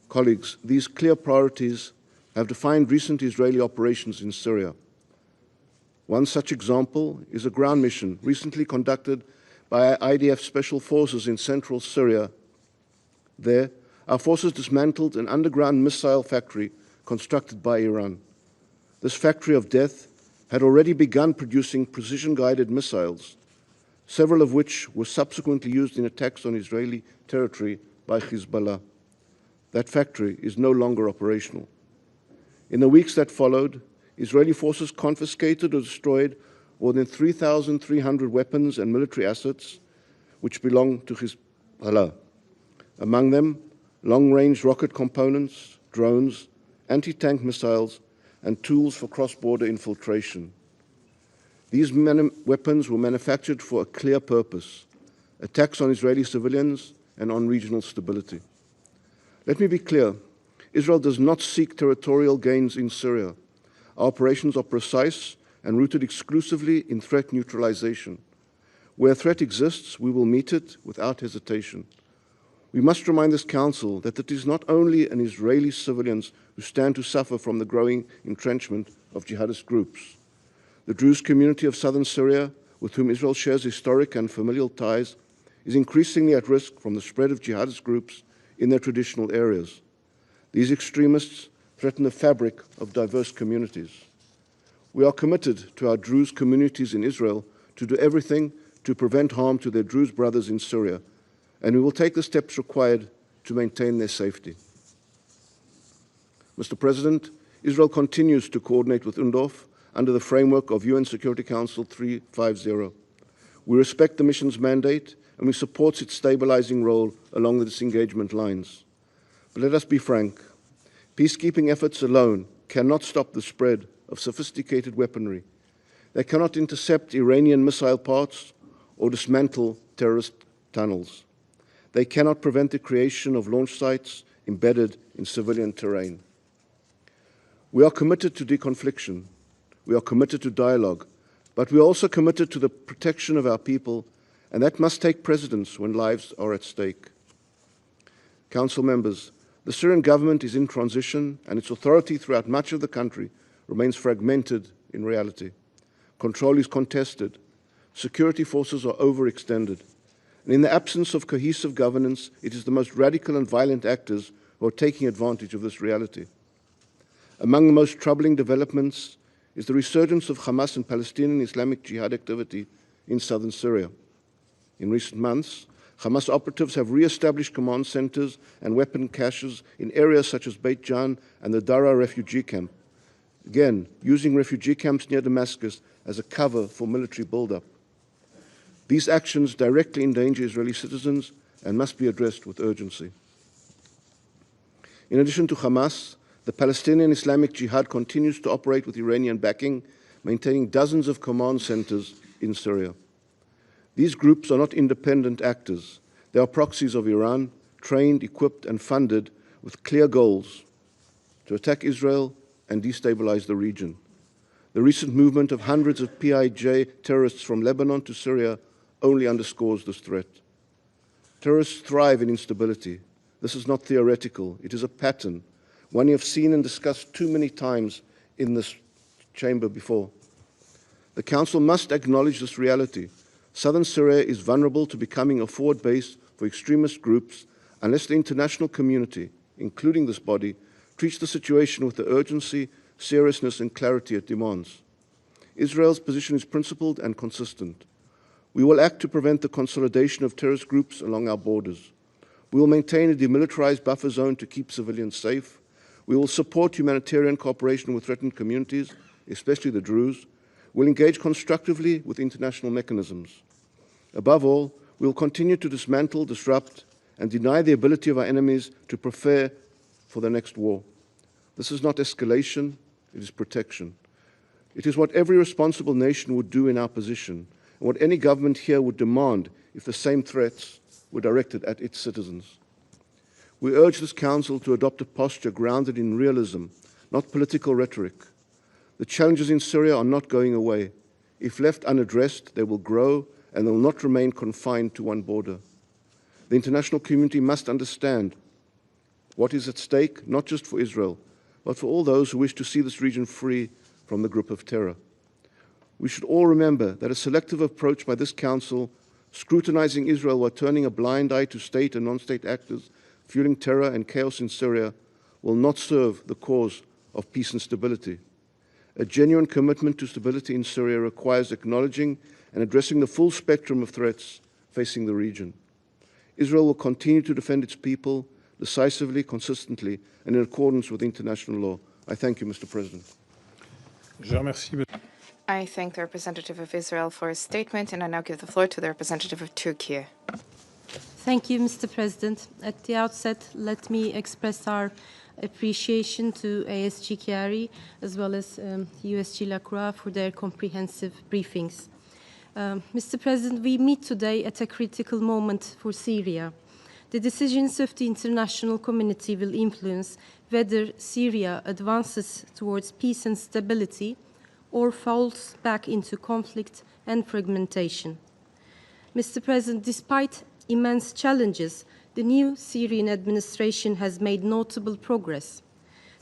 Colleagues, these clear priorities have defined recent Israeli operations in Syria. One such example is a ground mission recently conducted by IDF Special Forces in central Syria. There, our forces dismantled an underground missile factory constructed by Iran. This factory of death had already begun producing precision-guided missiles, several of which were subsequently used in attacks on Israeli territory by Hezbollah. That factory is no longer operational. In the weeks that followed, Israeli forces confiscated or destroyed more than 3,300 weapons and military assets which belong to Hezbollah. Among them, long-range rocket components, drones, anti-tank missiles, and tools for cross-border infiltration. These weapons were manufactured for a clear purpose: attacks on Israeli civilians and on regional stability. Let me be clear, Israel does not seek territorial gains in Syria. Our operations are precise and rooted exclusively in threat neutralization. Where a threat exists, we will meet it without hesitation. We must remind this Council that it is not only an Israeli civilians who stand to suffer from the growing entrenchment of jihadist groups. The Druze community of southern Syria, with whom Israel shares historic and familial ties, is increasingly at risk from the spread of jihadist groups in their traditional areas. These extremists threaten the fabric of diverse communities. We are committed to our Druze communities in Israel to do everything to prevent harm to their Druze brothers in Syria, and we will take the steps required to maintain their safety. Mr. President, Israel continues to coordinate with UNDOF under the framework of UN Security Council 350. We respect the mission's mandate and we support its stabilizing role along the disengagement lines. But let us be frank, peacekeeping efforts alone cannot stop the spread of sophisticated weaponry. They cannot intercept Iranian missile parts or dismantle terrorist tunnels. They cannot prevent the creation of launch sites embedded in civilian terrain. We are committed to deconfliction. We are committed to dialogue, but we are also committed to the protection of our people, and that must take precedence when lives are at stake. Council members, the Syrian government is in transition, and its authority throughout much of the country remains fragmented in reality. Control is contested. Security forces are overextended. And in the absence of cohesive governance, it is the most radical and violent actors who are taking advantage of this reality. Among the most troubling developments is the resurgence of Hamas and Palestinian Islamic Jihad activity in southern Syria. In recent months, Hamas operatives have re-established command centers and weapon caches in areas such as Beit Jan and the Dara refugee camp, again, using refugee camps near Damascus as a cover for military buildup. These actions directly endanger Israeli citizens and must be addressed with urgency. In addition to Hamas, the Palestinian Islamic Jihad continues to operate with Iranian backing, maintaining dozens of command centers in Syria. These groups are not independent actors. They are proxies of Iran, trained, equipped, and funded with clear goals to attack Israel and destabilize the region. The recent movement of hundreds of PIJ terrorists from Lebanon to Syria only underscores this threat. Terrorists thrive in instability. This is not theoretical. It is a pattern, one you have seen and discussed too many times in this chamber before. The Council must acknowledge this reality. Southern Syria is vulnerable to becoming a forward base for extremist groups unless the international community, including this body, treats the situation with the urgency, seriousness, and clarity it demands. Israel's position is principled and consistent. We will act to prevent the consolidation of terrorist groups along our borders. We will maintain a demilitarized buffer zone to keep civilians safe. We will support humanitarian cooperation with threatened communities, especially the Druze. We'll engage constructively with international mechanisms. Above all, we will continue to dismantle, disrupt, and deny the ability of our enemies to prepare for the next war. This is not escalation, it is protection. It is what every responsible nation would do in our position, and what any government here would demand if the same threats were directed at its citizens. We urge this Council to adopt a posture grounded in realism, not political rhetoric. The challenges in Syria are not going away. If left unaddressed, they will grow and they will not remain confined to one border. The international community must understand what is at stake, not just for Israel, but for all those who wish to see this region free from the grip of terror. We should all remember that a selective approach by this Council, scrutinizing Israel while turning a blind eye to state and non-state actors fueling terror and chaos in Syria, will not serve the cause of peace and stability. A genuine commitment to stability in Syria requires acknowledging and addressing the full spectrum of threats facing the region. Israel will continue to defend its people decisively, consistently, and in accordance with international law. I thank you, Mr. President. I thank the representative of Israel for his statement, and I now give the floor to the representative of Turkey. Thank you, Mr. President. At the outset, let me express our appreciation to ASG Chiari as well as USG Lacroix for their comprehensive briefings. Mr. President, we meet today at a critical moment for Syria. The decisions of the international community will influence whether Syria advances towards peace and stability or falls back into conflict and fragmentation. Mr. President, despite immense challenges, the new Syrian administration has made notable progress.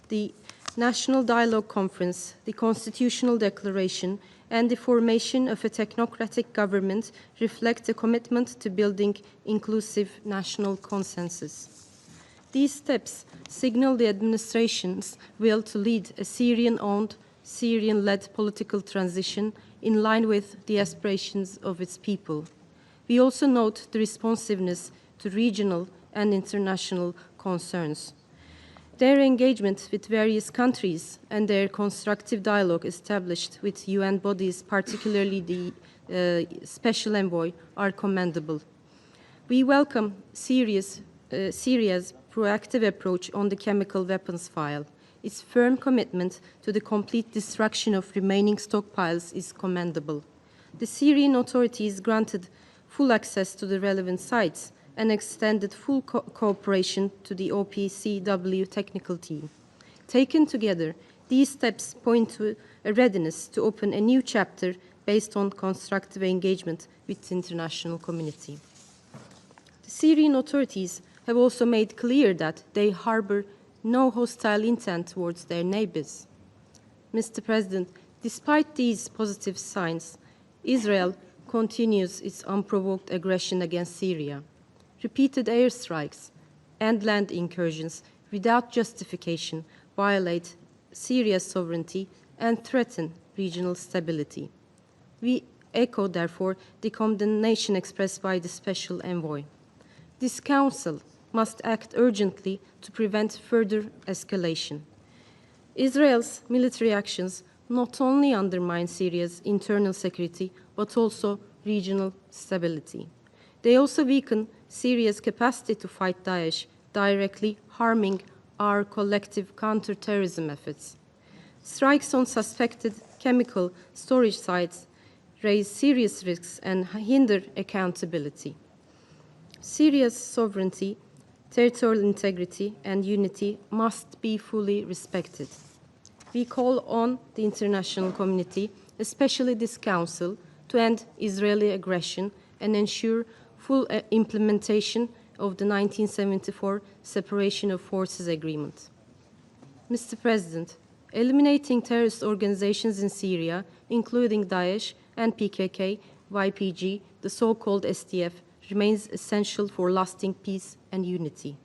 The National Dialogue Conference, the Constitutional Declaration, and the formation of a technocratic government reflect a commitment to building inclusive national consensus. These steps signal the administration's will to lead a Syrian-owned, Syrian-led political transition in line with the aspirations of its people. We also note the responsiveness to regional and international concerns. Their engagement with various countries and their constructive dialogue established with UN bodies, particularly the Special Envoy, are commendable. We welcome Syria's proactive approach on the chemical weapons file. Its firm commitment to the complete destruction of remaining stockpiles is commendable. The Syrian authorities granted full access to the relevant sites and extended full cooperation to the OPCW technical team. Taken together, these steps point to a readiness to open a new chapter based on constructive engagement with the international community. The Syrian authorities have also made clear that they harbor no hostile intent towards their neighbors. Mr. President, despite these positive signs, Israel continues its unprovoked aggression against Syria. Repeated airstrikes and land incursions without justification violate Syria's sovereignty and threaten regional stability. We echo, therefore, the condemnation expressed by the Special Envoy. This Council must act urgently to prevent further escalation. Israel's military actions not only undermine Syria's internal security, but also regional stability. They also weaken Syria's capacity to fight Daesh, directly harming our collective counter-terrorism efforts. Strikes on suspected chemical storage sites raise serious risks and hinder accountability. Syria's sovereignty, territorial integrity, and unity must be fully respected. We call on the international community, especially this Council, to end Israeli aggression and ensure full implementation of the 1974 Separation of Forces Agreement. Mr. President, eliminating terrorist organizations in Syria, including Daesh and PKK, YPG, the so-called SDF, remains essential for lasting peace and unity.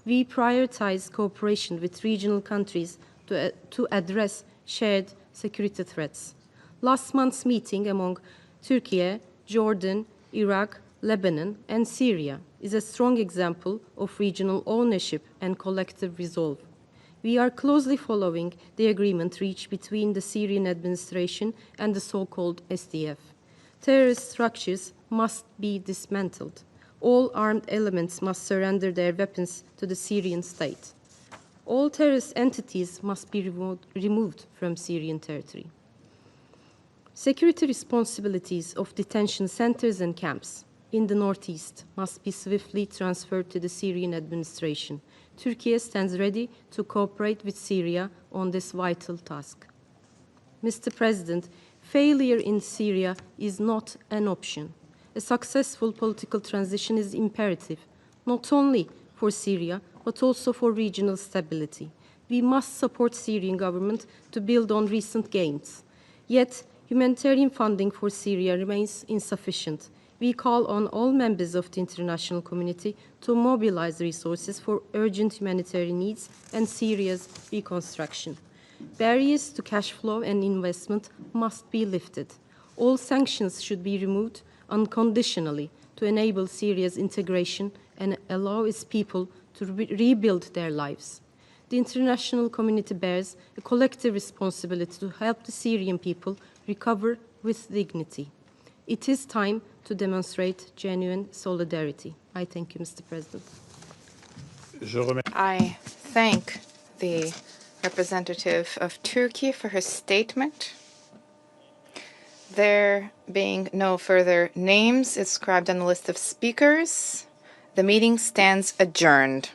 We prioritize cooperation with regional countries to address shared security threats. Last month's meeting among Turkey, Jordan, Iraq, Lebanon, and Syria is a strong example of regional ownership and collective resolve. We are closely following the agreement reached between the Syrian administration and the so-called SDF. Terrorist structures must be dismantled. All armed elements must surrender their weapons to the Syrian state. All terrorist entities must be removed from Syrian territory. Security responsibilities of detention centers and camps in the northeast must be swiftly transferred to the Syrian administration. Turkey stands ready to cooperate with Syria on this vital task. Mr. President, failure in Syria is not an option. A successful political transition is imperative, not only for Syria, but also for regional stability. We must support Syrian government to build on recent gains. Yet, humanitarian funding for Syria remains insufficient. We call on all members of the international community to mobilize resources for urgent humanitarian needs and Syria's reconstruction. Barriers to cash flow and investment must be lifted. All sanctions should be removed unconditionally to enable Syria's integration and allow its people to rebuild their lives. The international community bears a collective responsibility to help the Syrian people recover with dignity. It is time to demonstrate genuine solidarity. I thank you, Mr. President. I thank the representative of Turkey for her statement. There being no further names inscribed on the list of speakers, the meeting stands adjourned.